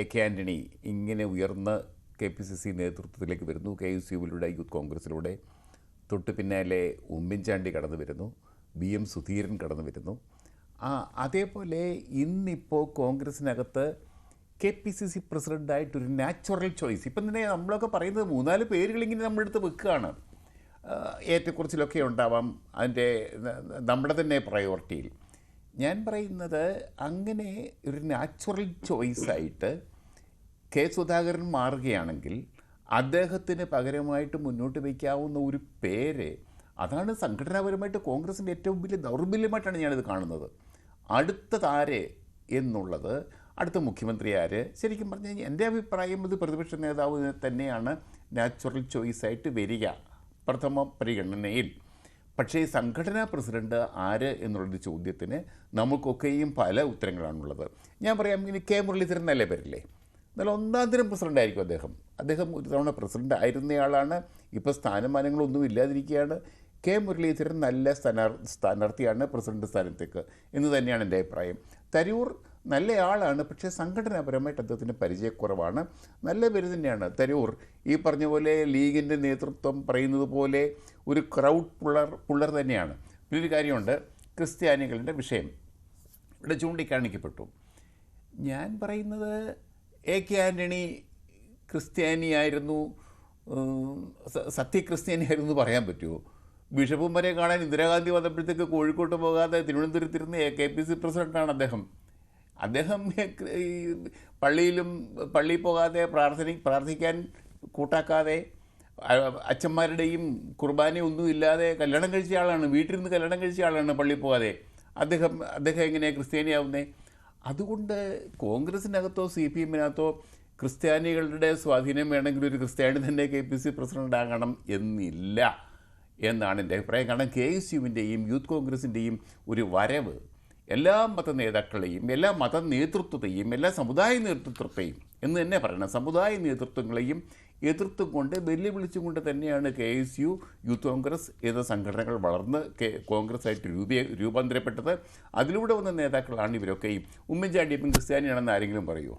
AK ആൻ്റണി ഇങ്ങനെ ഉയർന്ന് KPCC നേതൃത്വത്തിലേക്ക് വരുന്നു, KSUവിലൂടെ യൂത്ത് കോൺഗ്രസിലൂടെ, തൊട്ട് പിന്നാലെ ഉമ്മൻചാണ്ടി കടന്നു വരുന്നു, BM സുധീരൻ കടന്നു വരുന്നു. അതേപോലെ ഇന്നിപ്പോൾ കോൺഗ്രസിനകത്ത് KPCC പ്രസിഡൻ്റായിട്ടൊരു നാച്ചുറൽ ചോയ്സ്, ഇപ്പം തന്നെ നമ്മളൊക്കെ പറയുന്നത് 3-4 പേരുകളിങ്ങനെ നമ്മളെടുത്ത് വെക്കുകയാണ്. ഏറ്റക്കുറച്ചിലൊക്കെ ഉണ്ടാവാം അതിൻ്റെ നമ്മുടെ തന്നെ പ്രയോറിറ്റിയിൽ. ഞാൻ പറയുന്നത് അങ്ങനെ ഒരു നാച്ചുറൽ ചോയ്സായിട്ട് സുധാകരൻ മാറുകയാണെങ്കിൽ അദ്ദേഹത്തിന് പകരമായിട്ട് മുന്നോട്ട് വയ്ക്കാവുന്ന ഒരു പേര്, അതാണ് സംഘടനാപരമായിട്ട് കോൺഗ്രസിൻ്റെ ഏറ്റവും വലിയ ദൗർബല്യമായിട്ടാണ് ഞാനിത് കാണുന്നത്. അടുത്തതാര് എന്നുള്ളത്, അടുത്ത മുഖ്യമന്ത്രി ആര്, ശരിക്കും പറഞ്ഞു കഴിഞ്ഞാൽ എൻ്റെ അഭിപ്രായം ഇത് പ്രതിപക്ഷ നേതാവ് തന്നെയാണ് നാച്ചുറൽ ചോയ്സായിട്ട് വരിക പ്രഥമ പരിഗണനയിൽ. പക്ഷേ സംഘടനാ പ്രസിഡന്റ് ആര് എന്നുള്ളൊരു ചോദ്യത്തിന് നമുക്കൊക്കെയും പല ഉത്തരങ്ങളാണുള്ളത്. ഞാൻ പറയാം, ഇനി K മുരളീധരൻ നല്ല പേരില്ലേ, എന്നാൽ 1ാം തരം പ്രസിഡൻ്റായിരിക്കും അദ്ദേഹം ഒരു തവണ പ്രസിഡന്റ് ആയിരുന്നയാളാണ്, ഇപ്പോൾ സ്ഥാനമാനങ്ങളൊന്നും ഇല്ലാതിരിക്കുകയാണ്. K മുരളീധരൻ നല്ല സ്ഥാനാർത്ഥിയാണ് പ്രസിഡന്റ് സ്ഥാനത്തേക്ക് എന്ന് തന്നെയാണ് എൻ്റെ അഭിപ്രായം. തരൂർ നല്ലയാളാണ്, പക്ഷേ സംഘടനാപരമായിട്ട് അദ്ദേഹത്തിന് പരിചയക്കുറവാണ്. നല്ല പേര് തന്നെയാണ് തരൂർ. ഈ പറഞ്ഞ പോലെ ലീഗിൻ്റെ നേതൃത്വം പറയുന്നത് പോലെ ഒരു ക്രൗഡ് പുള്ളർ തന്നെയാണ്. പിന്നൊരു കാര്യമുണ്ട്, ക്രിസ്ത്യാനികളുടെ വിഷയം ഇവിടെ ചൂണ്ടിക്കാണിക്കപ്പെട്ടു. ഞാൻ പറയുന്നത് AK ആൻ്റണി ക്രിസ്ത്യാനിയായിരുന്നു, സത്യക്രിസ്ത്യാനിയായിരുന്നു എന്ന് പറയാൻ പറ്റുമോ? ബിഷപ്പുമാരെ കാണാൻ ഇന്ദിരാഗാന്ധി വന്നപ്പോഴത്തേക്ക് കോഴിക്കോട്ട് പോകാതെ തിരുവനന്തപുരത്തിരുന്ന് KPC പ്രസിഡൻ്റാണ് അദ്ദേഹം. ഈ പള്ളിയിൽ പോകാതെ പ്രാർത്ഥിക്കാൻ കൂട്ടാക്കാതെ അച്ഛന്മാരുടെയും കുർബാനയും ഒന്നും ഇല്ലാതെ കല്യാണം കഴിച്ച ആളാണ്, വീട്ടിലിരുന്ന് കല്യാണം കഴിച്ച ആളാണ് പള്ളിയിൽ പോകാതെ. അദ്ദേഹം എങ്ങനെയാണ് ക്രിസ്ത്യാനിയാവുന്നത്? അതുകൊണ്ട് കോൺഗ്രസിനകത്തോ CPM-നകത്തോ ക്രിസ്ത്യാനികളുടെ സ്വാധീനം വേണമെങ്കിൽ ഒരു ക്രിസ്ത്യാനി തന്നെ KPC പ്രസിഡന്റ് ആകണം എന്നില്ല എന്നാണ് എൻ്റെ അഭിപ്രായം. കാരണം KSUവിൻ്റെയും യൂത്ത് കോൺഗ്രസിൻ്റെയും ഒരു വരവ് എല്ലാ മത നേതാക്കളെയും, എല്ലാ മത നേതൃത്വത്തെയും, എല്ലാ സമുദായ നേതൃത്വത്തെയും എന്ന് തന്നെ പറയണം, സമുദായ നേതൃത്വങ്ങളെയും എതിർത്തും കൊണ്ട് വെല്ലുവിളിച്ചും കൊണ്ട് തന്നെയാണ് KSU, യൂത്ത് കോൺഗ്രസ് എന്ന സംഘടനകൾ വളർന്ന് കോൺഗ്രസ്സായിട്ട് രൂപാന്തരപ്പെട്ടത്. അതിലൂടെ വന്ന നേതാക്കളാണ് ഇവരൊക്കെയും. ഉമ്മൻചാണ്ടിയപ്പം ക്രിസ്ത്യാനിയാണെന്ന് ആരെങ്കിലും പറയുമോ?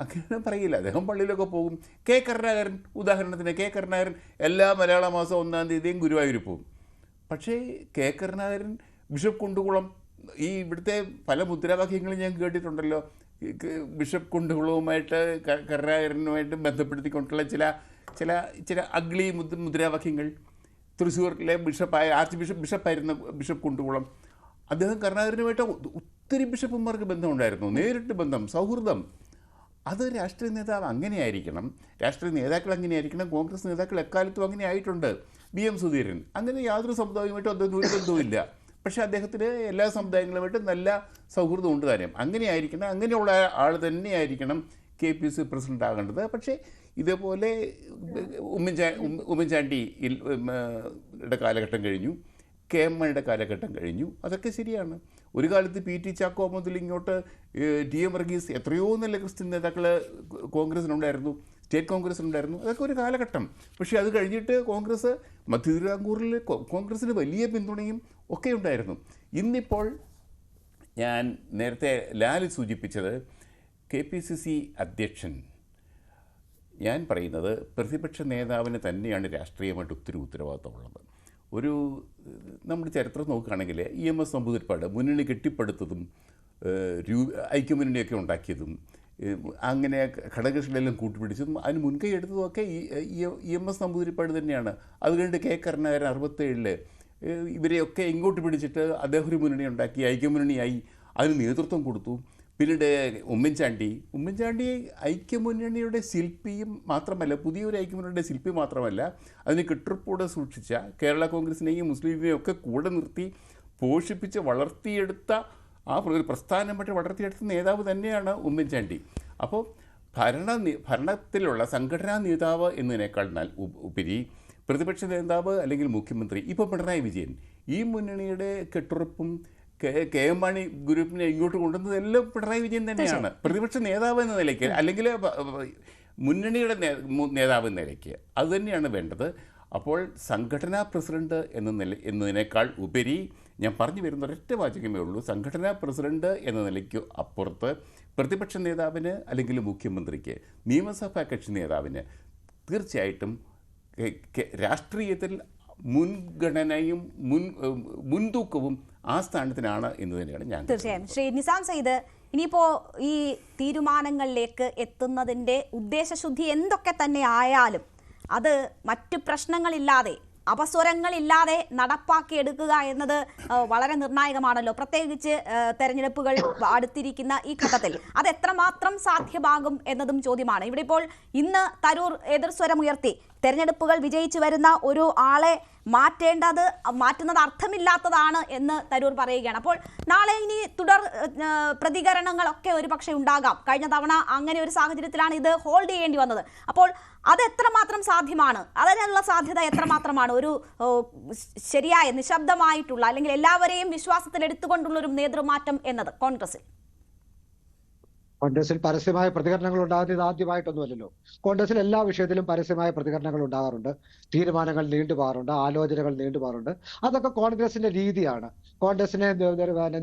അങ്ങനെ പറയില്ല. അദ്ദേഹം പള്ളിയിലൊക്കെ പോകും. കരുണാകരൻ, ഉദാഹരണത്തിന് കരുണാകരൻ എല്ലാ മലയാള മാസം 1-ാം തീയതിയും ഗുരുവായൂർ പോകും. പക്ഷേ കരുണാകരൻ ബിഷപ്പ് കുണ്ടുകുളം, ഈ ഇവിടുത്തെ പല മുദ്രാവാക്യങ്ങളും ഞാൻ കേട്ടിട്ടുണ്ടല്ലോ, ബിഷപ്പ് കുണ്ടുകുളവുമായിട്ട് കരുണാകരനുമായിട്ട് ബന്ധപ്പെടുത്തിക്കൊണ്ടുള്ള ചില അഗ്ലി മുദ്രാവാക്യങ്ങൾ. തൃശ്ശൂരിലെ ബിഷപ്പായിരുന്ന ബിഷപ്പ് കുണ്ടുകുളം, അദ്ദേഹം കരുണാകരനുമായിട്ട് ഒത്തിരി ബിഷപ്പുമാർക്ക് ബന്ധമുണ്ടായിരുന്നു, നേരിട്ട് ബന്ധം, സൗഹൃദം. അത് രാഷ്ട്രീയ നേതാവ് അങ്ങനെയായിരിക്കണം, രാഷ്ട്രീയ നേതാക്കൾ അങ്ങനെയായിരിക്കണം. കോൺഗ്രസ് നേതാക്കൾ എക്കാലത്തും അങ്ങനെ ആയിട്ടുണ്ട്. BM സുധീരൻ അങ്ങനെ യാതൊരു സമുദായവുമായിട്ടും അദ്ദേഹം ഒരു ബന്ധവുമില്ല. പക്ഷേ അദ്ദേഹത്തിന് എല്ലാ സമുദായങ്ങളുമായിട്ട് നല്ല സൗഹൃദം ഉണ്ട് താനും. അങ്ങനെയായിരിക്കണം, അങ്ങനെയുള്ള ആൾ തന്നെയായിരിക്കണം KPC പ്രസിഡന്റ് ആകേണ്ടത്. പക്ഷേ ഇതേപോലെ ഉമ്മൻചാണ്ടിയുടെ കാലഘട്ടം കഴിഞ്ഞു, KM-യുടെ കാലഘട്ടം കഴിഞ്ഞു. അതൊക്കെ ശരിയാണ്. ഒരു കാലത്ത് PT ചാക്കോ മുതൽ ഇങ്ങോട്ട് TM വർഗീസ്, എത്രയോ നല്ല ക്രിസ്ത്യൻ നേതാക്കൾ കോൺഗ്രസിനുണ്ടായിരുന്നു, സ്റ്റേറ്റ് കോൺഗ്രസിനുണ്ടായിരുന്നു. അതൊക്കെ ഒരു കാലഘട്ടം. പക്ഷേ അത് കഴിഞ്ഞിട്ട് മധ്യ തിരുവിതാംകൂറിൽ കോൺഗ്രസ്സിന് വലിയ പിന്തുണയും ഒക്കെ ഉണ്ടായിരുന്നു. ഇന്നിപ്പോൾ ഞാൻ നേരത്തെ ലാൽ സൂചിപ്പിച്ചത് KPCC അധ്യക്ഷൻ, ഞാൻ പറയുന്നത് പ്രതിപക്ഷ നേതാവിന് തന്നെയാണ് രാഷ്ട്രീയമായിട്ട് ഒത്തിരി ഉത്തരവാദിത്തമുള്ളത്. നമ്മുടെ ചരിത്രം നോക്കുകയാണെങ്കിൽ EMS നമ്പൂതിരിപ്പാട് മുന്നണി കെട്ടിപ്പടുത്തതും ഐക്യമുന്നണിയൊക്കെ ഉണ്ടാക്കിയതും അങ്ങനെ ഘടകകക്ഷികളെല്ലാം കൂട്ടുപിടിച്ചതും അതിന് മുൻകൈ എടുത്തതുമൊക്കെ EMS നമ്പൂതിരിപ്പാട് തന്നെയാണ്. അത് കഴിഞ്ഞിട്ട് കരുണാകരൻ 67 ഇവരെയൊക്കെ ഇങ്ങോട്ട് പിടിച്ചിട്ട് അദ്ദേഹം ഒരു മുന്നണി ഉണ്ടാക്കി, ഐക്യമുന്നണിയായി, അതിന് നേതൃത്വം കൊടുത്തു. പിന്നീട് ഉമ്മൻചാണ്ടി ഐക്യമുന്നണിയുടെ ശില്പിയും മാത്രമല്ല, പുതിയൊരു ഐക്യമുന്നണിയുടെ ശില്പി മാത്രമല്ല, അതിന് കെട്ടുറപ്പോടെ സൂക്ഷിച്ച, കേരള കോൺഗ്രസിനെയും മുസ്ലിം ലീഗിനെയും ഒക്കെ കൂടെ നിർത്തി പോഷിപ്പിച്ച് വളർത്തിയെടുത്ത ഒരു പ്രസ്ഥാനമായിട്ട് വളർത്തിയെടുത്ത നേതാവ് തന്നെയാണ് ഉമ്മൻചാണ്ടി. അപ്പോൾ ഭരണത്തിലുള്ള സംഘടനാ നേതാവ് എന്നതിനേക്കാൾ ഉപരി പ്രതിപക്ഷ നേതാവ് അല്ലെങ്കിൽ മുഖ്യമന്ത്രി, ഇപ്പോൾ പിണറായി വിജയൻ, ഈ മുന്നണിയുടെ കെട്ടുറപ്പും KM മാണി ഗ്രൂപ്പിനെ ഇങ്ങോട്ട് കൊണ്ടുവന്നതെല്ലാം പിണറായി വിജയൻ തന്നെയാണ്. പ്രതിപക്ഷ നേതാവ് എന്ന നിലയ്ക്ക് അല്ലെങ്കിൽ മുന്നണിയുടെ നേതാവ് എന്ന നിലയ്ക്ക് അത് തന്നെയാണ് വേണ്ടത്. അപ്പോൾ സംഘടനാ പ്രസിഡന്റ് എന്നതിനേക്കാൾ ഉപരി ഞാൻ പറഞ്ഞു വരുന്ന ഒരൊറ്റ വാചകമേ ഉള്ളൂ, സംഘടനാ പ്രസിഡന്റ് എന്ന നിലയ്ക്ക് അപ്പുറത്ത് പ്രതിപക്ഷ നേതാവിന് അല്ലെങ്കിൽ മുഖ്യമന്ത്രിക്ക്, നിയമസഭാ കക്ഷി നേതാവിന് തീർച്ചയായിട്ടും രാഷ്ട്രീയത്തിൽ മുൻഗണനയും മുൻതൂക്കവും ആ സ്ഥാനത്തിനാണ് എന്ന് തന്നെയാണ് ഞാൻ. തീർച്ചയായും ശ്രീ നിസാം സയ്യിദ്, ഇനിയിപ്പോൾ ഈ തീരുമാനങ്ങളിലേക്ക് എത്തുന്നതിൻ്റെ ഉദ്ദേശശുദ്ധി എന്തൊക്കെ തന്നെ ആയാലും അത് മറ്റു പ്രശ്നങ്ങളില്ലാതെ, അപസ്വരങ്ങളില്ലാതെ നടപ്പാക്കിയെടുക്കുക എന്നത് വളരെ നിർണായകമാണല്ലോ, പ്രത്യേകിച്ച് തെരഞ്ഞെടുപ്പുകൾ അടുത്തിരിക്കുന്ന ഈ ഘട്ടത്തിൽ. അത് എത്രമാത്രം സാധ്യമാകും എന്നതും ചോദ്യമാണ്. ഇവിടെ ഇപ്പോൾ ഇന്ന് തരൂർ എതിർസ്വരമുയർത്തി തെരഞ്ഞെടുപ്പുകൾ വിജയിച്ചു വരുന്ന ഒരു ആളെ മാറ്റുന്നത് അർത്ഥമില്ലാത്തതാണ് എന്ന് തരൂർ പറയുകയാണ്. അപ്പോൾ നാളെ ഇനി തുടർ പ്രതികരണങ്ങളൊക്കെ ഒരു പക്ഷേ ഉണ്ടാകാം. കഴിഞ്ഞ തവണ അങ്ങനെ ഒരു സാഹചര്യത്തിലാണ് ഇത് ഹോൾഡ് ചെയ്യേണ്ടി വന്നത്. അപ്പോൾ അത് എത്രമാത്രം സാധ്യമാണ്, അതിനുള്ള സാധ്യത എത്രമാത്രമാണ്? ഒരു ശരിയായ നിശബ്ദമായിട്ടുള്ള അല്ലെങ്കിൽ എല്ലാവരെയും വിശ്വാസത്തിലെടുത്തുകൊണ്ടുള്ള ഒരു നേതൃമാറ്റം എന്നത് കോൺഗ്രസിൽ പരസ്യമായ പ്രതികരണങ്ങൾ ഉണ്ടാകുന്നത് ആദ്യമായിട്ടൊന്നുമല്ലല്ലോ. കോൺഗ്രസിൽ എല്ലാ വിഷയത്തിലും പരസ്യമായ പ്രതികരണങ്ങൾ ഉണ്ടാകാറുണ്ട്, തീരുമാനങ്ങൾ നീണ്ടുപോകാറുണ്ട്, ആലോചനകൾ നീണ്ടുപോകാറുണ്ട്. അതൊക്കെ കോൺഗ്രസിന്റെ രീതിയാണ്. കോൺഗ്രസിനെ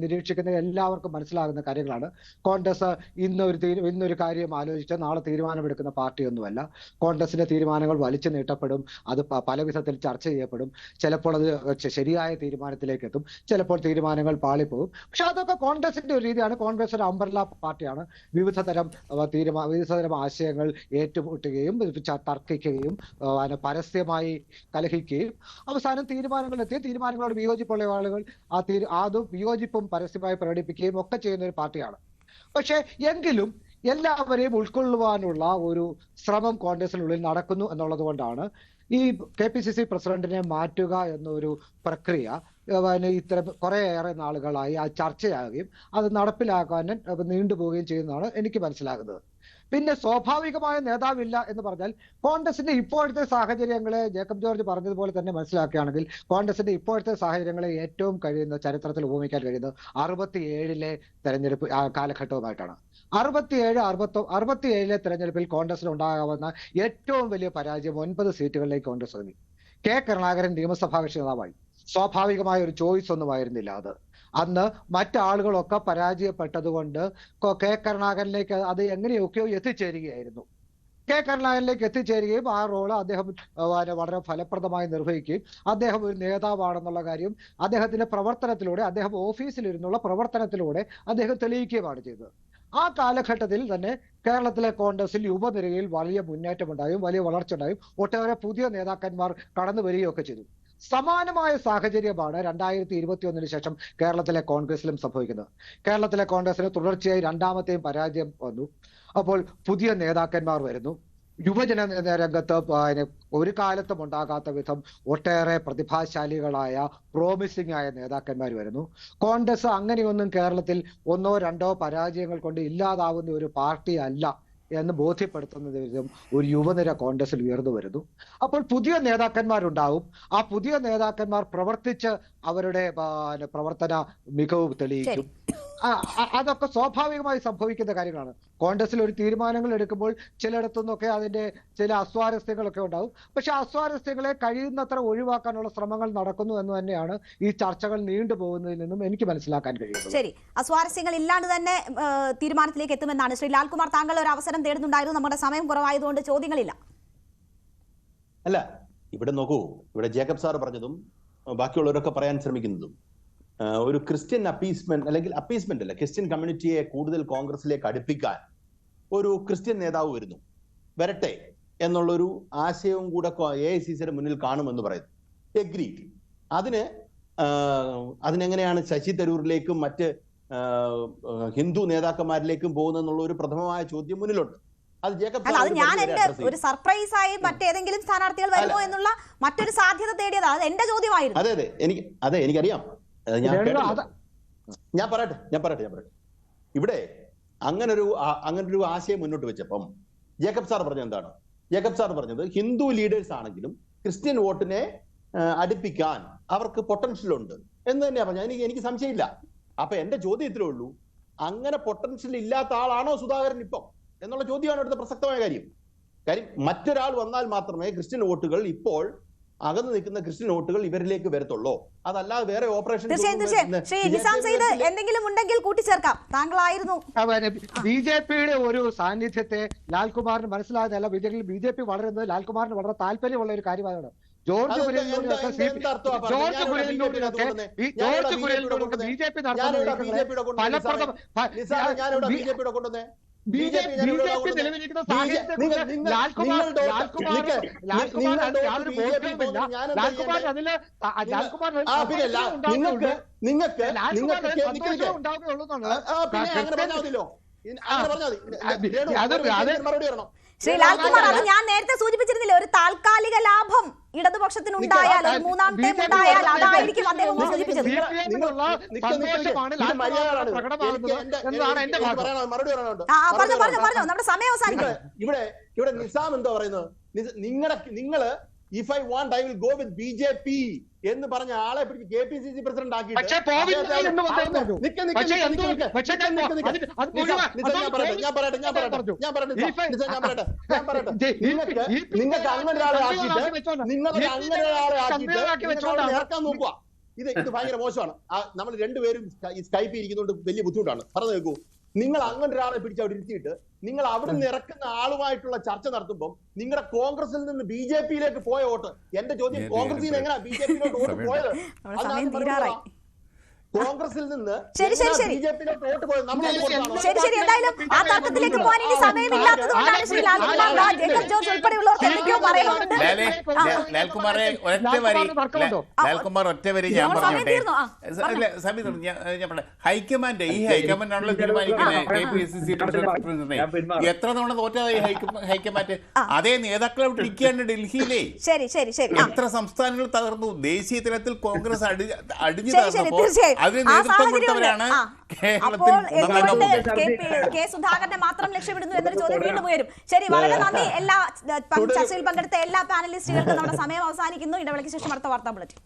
നിരീക്ഷിക്കുന്ന എല്ലാവർക്കും മനസ്സിലാകുന്ന കാര്യങ്ങളാണ്. കോൺഗ്രസ് ഇന്നൊരു കാര്യം ആലോചിച്ച് നാളെ തീരുമാനമെടുക്കുന്ന പാർട്ടിയൊന്നുമല്ല. കോൺഗ്രസിന്റെ തീരുമാനങ്ങൾ വലിച്ചു നീട്ടപ്പെടും, അത് പല വിധത്തിൽ ചർച്ച ചെയ്യപ്പെടും. ചിലപ്പോൾ അത് ശരിയായ തീരുമാനത്തിലേക്ക് എത്തും, ചിലപ്പോൾ തീരുമാനങ്ങൾ പാളിപ്പോകും. പക്ഷെ അതൊക്കെ കോൺഗ്രസിന്റെ ഒരു രീതിയാണ്. കോൺഗ്രസ് ഒരു അംബ്രല്ല പാർട്ടിയാണ്. വിവിധതരം ആശയങ്ങൾ ഏറ്റുമുട്ടുകയും തർക്കിക്കുകയും പരസ്യമായി കലഹിക്കുകയും അവസാനം തീരുമാനങ്ങളോട് വിയോജിപ്പുള്ള ആളുകൾ അതും വിയോജിപ്പും പരസ്യമായി പ്രകടിപ്പിക്കുകയും ഒക്കെ ചെയ്യുന്ന ഒരു പാർട്ടിയാണ്. പക്ഷെ എങ്കിലും എല്ലാവരെയും ഉൾക്കൊള്ളുവാനുള്ള ഒരു ശ്രമം കോൺഗ്രസിനുള്ളിൽ നടക്കുന്നു എന്നുള്ളത് കൊണ്ടാണ് ഈ KPCC പ്രസിഡന്റിനെ മാറ്റുക എന്നൊരു പ്രക്രിയ ഇത്തരം കുറേയേറെ നാളുകളായി ആ ചർച്ചയാകുകയും അത് നടപ്പിലാക്കാൻ നീണ്ടുപോവുകയും ചെയ്യുന്നതാണ് എനിക്ക് മനസ്സിലാകുന്നത്. പിന്നെ സ്വാഭാവികമായ നേതാവില്ല എന്ന് പറഞ്ഞാൽ കോൺഗ്രസിന്റെ ഇപ്പോഴത്തെ സാഹചര്യങ്ങളെ ജേക്കബ് ജോർജ് പറഞ്ഞതുപോലെ തന്നെ മനസ്സിലാക്കുകയാണെങ്കിൽ കോൺഗ്രസിന്റെ ഇപ്പോഴത്തെ സാഹചര്യങ്ങളെ ഏറ്റവും കഴിയുന്ന ചരിത്രത്തിൽ ഉപമിക്കാൻ കഴിയുന്നത് 67 തെരഞ്ഞെടുപ്പ് കാലഘട്ടവുമായിട്ടാണ്. 67 തെരഞ്ഞെടുപ്പിൽ കോൺഗ്രസിന് ഉണ്ടാകാവുന്ന ഏറ്റവും വലിയ പരാജയം 9 സീറ്റുകളിലേക്ക് കോൺഗ്രസ് ഒതുങ്ങി. കരുണാകരൻ നിയമസഭാ കക്ഷി നേതാവായി. സ്വാഭാവികമായ ഒരു ചോയ്സ് ഒന്നുമായിരുന്നില്ല അത്. അന്ന് മറ്റാളുകളൊക്കെ പരാജയപ്പെട്ടതുകൊണ്ട് കരുണാകരനിലേക്ക് അത് എങ്ങനെയൊക്കെയോ എത്തിച്ചേരുകയായിരുന്നു. കരുണാകരനിലേക്ക് എത്തിച്ചേരുകയും ആ റോള് അദ്ദേഹം വളരെ ഫലപ്രദമായി നിർവഹിക്കുകയും അദ്ദേഹം ഒരു നേതാവാണെന്നുള്ള കാര്യം അദ്ദേഹത്തിന്റെ പ്രവർത്തനത്തിലൂടെ, അദ്ദേഹം ഓഫീസിലിരുന്നുള്ള പ്രവർത്തനത്തിലൂടെ അദ്ദേഹം തെളിയിക്കുകയുമാണ് ചെയ്തത്. ആ കാലഘട്ടത്തിൽ തന്നെ കേരളത്തിലെ കോൺഗ്രസിൽ യുവനിരയിൽ വലിയ മുന്നേറ്റമുണ്ടായും, വലിയ വളർച്ച ഉണ്ടായും, ഒട്ടേറെ പുതിയ നേതാക്കന്മാർ കടന്നു വരികയൊക്കെ ചെയ്തു. സമാനമായ സാഹചര്യമാണ് 2021 ശേഷം കേരളത്തിലെ കോൺഗ്രസിലും സംഭവിക്കുന്നത്. കേരളത്തിലെ കോൺഗ്രസിന് തുടർച്ചയായി രണ്ടാമത്തെയും പരാജയം വന്നു. അപ്പോൾ പുതിയ നേതാക്കന്മാർ വരുന്നു. യുവജന രംഗത്ത് ഒരു കാലത്തും ഉണ്ടാകാത്ത വിധം ഒട്ടേറെ പ്രതിഭാശാലികളായ പ്രോമിസിംഗ് ആയ നേതാക്കന്മാർ വരുന്നു. കോൺഗ്രസ് അങ്ങനെയൊന്നും കേരളത്തിൽ 1 or 2 പരാജയങ്ങൾ കൊണ്ട് ഇല്ലാതാവുന്ന ഒരു പാർട്ടി അല്ല എന്ന് ബോധ്യപ്പെടുത്തുന്ന വിധം ഒരു യുവനിര കോൺഗ്രസിൽ ഉയർന്നു വരുന്നു. അപ്പോൾ പുതിയ നേതാക്കന്മാരുണ്ടാവും. ആ പുതിയ നേതാക്കന്മാർ പ്രവർത്തിച്ച് അവരുടെ പ്രവർത്തന മികവ് തെളിയിക്കും. അതൊക്കെ സ്വാഭാവികമായി സംഭവിക്കുന്ന കാര്യങ്ങളാണ്. കോൺഗ്രസിൽ ഒരു തീരുമാനങ്ങൾ എടുക്കുമ്പോൾ ചിലയിടത്തുനിന്നൊക്കെ അതിന്റെ ചില അസ്വാരസ്യങ്ങളൊക്കെ ഉണ്ടാവും. പക്ഷെ അസ്വാരസ്യങ്ങളെ കഴിയുന്നത്ര ഒഴിവാക്കാനുള്ള ശ്രമങ്ങൾ നടക്കുന്നു എന്ന് തന്നെയാണ് ഈ ചർച്ചകൾ നീണ്ടുപോകുന്നതിൽ നിന്നും എനിക്ക് മനസ്സിലാക്കാൻ കഴിയുന്നത്. ശരി, അസ്വാരസ്യങ്ങൾ ഇല്ലാണ്ട് തന്നെ തീരുമാനത്തിലേക്ക് എത്തുമെന്നാണ്. ശ്രീ ലാൽകുമാർ, താങ്കൾ ഒരു അവസരം തേടുന്നുണ്ടായിരുന്നു. നമ്മുടെ സമയം കുറവായതുകൊണ്ട് ചോദ്യങ്ങളില്ല. അല്ല, ഇവിടെ നോക്കൂ, ഇവിടെ ജേക്കബ് സാർ പറഞ്ഞതും ബാക്കിയുള്ളവരൊക്കെ പറയാൻ ശ്രമിക്കുന്നതും ഒരു ക്രിസ്ത്യൻ അപ്പീസ്മെന്റ്, അല്ലെങ്കിൽ അപ്പീസ്മെന്റ് അല്ല, ക്രിസ്ത്യൻ കമ്മ്യൂണിറ്റിയെ കൂടുതൽ കോൺഗ്രസിലേക്ക് അടുപ്പിക്കാൻ ഒരു ക്രിസ്ത്യൻ നേതാവ് വരുന്നു, വരട്ടെ എന്നുള്ളൊരു ആശയവും കൂടെ AICCയുടെ മുന്നിൽ കാണുമെന്ന് പറയുന്നു. എഗ്രി. അതിനെങ്ങനെയാണ് ശശി തരൂരിലേക്കും മറ്റ് ഹിന്ദു നേതാക്കന്മാരിലേക്കും പോകുന്നെന്നുള്ള ഒരു പ്രഥമമായ ചോദ്യം മുന്നിലുണ്ട്. അത് ജേക്കബ് ഞാൻ എന്റെ ഒരു സർപ്രൈസ് ആയി മറ്റേതെങ്കിലും സ്ഥാനാർത്ഥികൾ വരുമോ എന്നുള്ള മറ്റൊരു സാധ്യത തേടിയതാണ്. അത് എന്റെ ചോദ്യമായിരുന്നു. അതെ എനിക്കറിയാം. ഞാൻ പറയട്ടെ. ഇവിടെ അങ്ങനൊരു ആശയം മുന്നോട്ട് വെച്ചപ്പം ജേക്കബ് സാർ പറഞ്ഞത് എന്താണ്? ജേക്കബ് സാർ പറഞ്ഞത് ഹിന്ദു ലീഡേഴ്സ് ആണെങ്കിലും ക്രിസ്ത്യൻ വോട്ടിനെ അടുപ്പിക്കാൻ അവർക്ക് പൊട്ടൻഷ്യൽ ഉണ്ട് എന്ന് തന്നെയാ പറഞ്ഞത്. എനിക്ക് സംശയമില്ല. അപ്പൊ എന്റെ ചോദ്യത്തിലേ ഉള്ളൂ, അങ്ങനെ പൊട്ടൻഷ്യൽ ഇല്ലാത്ത ആളാണോ സുധാകരൻ ഇപ്പം എന്നുള്ള ചോദ്യമാണ് ഇവിടുത്തെ പ്രസക്തമായ കാര്യം. മറ്റൊരാൾ വന്നാൽ മാത്രമേ ക്രിസ്ത്യൻ വോട്ടുകൾ, ഇപ്പോൾ അകന്നു നിൽക്കുന്ന ക്രിസ്ത്യൻ വോട്ടുകൾ ഇവരിലേക്ക് വരത്തുള്ളൂ. അതല്ലാതെ വേറെ ഓപ്പറേഷൻ എന്തെങ്കിലും ഉണ്ടെങ്കിൽ കൂട്ടിച്ചേർക്കാം. താങ്കളായിരുന്നു BJPയുടെ ഒരു സാന്നിധ്യത്തെ ലാൽകുമാറിന് മനസ്സിലാകുന്നതല്ല. BJP വളരുന്നത് ലാൽകുമാറിന് വളരെ താല്പര്യമുള്ള ഒരു കാര്യമാണ്. ജോർജ് കുര്യലിനോടൊക്കെ BJP നടത്തുന്ന തെളിവിരിക്കുന്ന സാഹചര്യത്തിൽ ശ്രീ ലാൽകുമാർ, അത് ഞാൻ നേരത്തെ സൂചിപ്പിച്ചിരുന്നില്ല. ഒരു താൽക്കാലിക ലാഭം ഇടതുപക്ഷത്തിനുണ്ടായാൽ, ഒരു മൂന്നാമത്തെ ഉണ്ടായാൽ അതായിരിക്കും അദ്ദേഹം സൂചിപ്പിച്ചത്. പറഞ്ഞോ, നമ്മുടെ സമയം അവസാനിക്കും. ഇവിടെ നിസാം എന്താ പറയുന്നത്? നിങ്ങള് if I want I will go with BJP എന്ന് പറഞ്ഞ ആളെ പിടിച്ച് KPCC പ്രസിഡന്റ് ആക്കിയിട്ട് നിങ്ങൾക്ക് അങ്ങനെ ഒരാളെ ആക്കിയിട്ട് ഇറക്കാൻ നോക്കുക. ഇത് ഭയങ്കര മോശമാണ്. നമ്മൾ രണ്ടുപേരും സ്കൈപ്പ് ഇരിക്കുന്നതുകൊണ്ട് വലിയ ബുദ്ധിമുട്ടാണ്. പറഞ്ഞു കേൾക്കൂ, നിങ്ങൾ അങ്ങനെ ഒരാളെ പിടിച്ച് അവിടെ ഇരുത്തിയിട്ട് നിങ്ങൾ അവിടെ നിന്ന് ഇറക്കുന്ന ആളുമായിട്ടുള്ള ചർച്ച നടത്തുമ്പോൾ നിങ്ങളുടെ കോൺഗ്രസിൽ നിന്ന് BJPയിലേക്ക് പോയ വോട്ട്, എന്റെ ചോദ്യം, കോൺഗ്രസിൽ നിന്ന് എങ്ങനെയാ BJPയിലോട്ട് വോട്ട് പോയത്? കോൺഗ്രസിൽ നിന്ന് ശരി. ബിജെപിയിലോട്ട് വോട്ട് പോയത് നമ്മൾ ശരി. എന്തായാലും ആ തർക്കത്തിലേക്ക് പോകാൻ ഇനി സമയമില്ലാത്തത് കൊണ്ടാണ് ശ്രീ ലാൽകുമാർ ജേക്കബ് ജോർജ് ഉൾപ്പെടെയുള്ളവർക്ക് എന്തൊക്കെയോ പറയുന്നുണ്ട്. ലാൽകുമാർ ഒറ്റ വരി ഞാൻ പറഞ്ഞോട്ടെ. ഹൈക്കമാൻഡ് ആണല്ലോ തീരുമാനിക്കുന്നത് KPCC പ്രസിഡന്റിനെ. എത്ര തവണ തോറ്റതായി ഹൈക്കമാൻഡ്? അതേ നേതാക്കൾ അവിടെ ഇരിക്കുകയാണ് ഡൽഹിയിലെ. ശരി. എത്ര സംസ്ഥാനങ്ങൾ തകർന്നു. ദേശീയ തലത്തിൽ കോൺഗ്രസ് അടിഞ്ഞു ശരി. തകർന്നപ്പോൾ അതിന് ആ നേതൃത്വം സാഹചര്യം കൊടുത്തവരാണ് അപ്പോൾ എന്തുകൊണ്ട് കേരളത്തിൽ. കെ സുധാകരനെ മാത്രം ലക്ഷ്യമിടുന്നു എന്നൊരു ചോദ്യം വീണ്ടും ഉയരും. ശരി, വളരെ നന്ദി. എല്ലാ ചർച്ചയിൽ പങ്കെടുത്ത എല്ലാ പാനലിസ്റ്റുകൾക്കും നമ്മുടെ സമയം അവസാനിക്കുന്നു. ഇടവേളയ്ക്ക് ശേഷം അടുത്ത വാർത്താ ബുള്ളറ്റിൻ.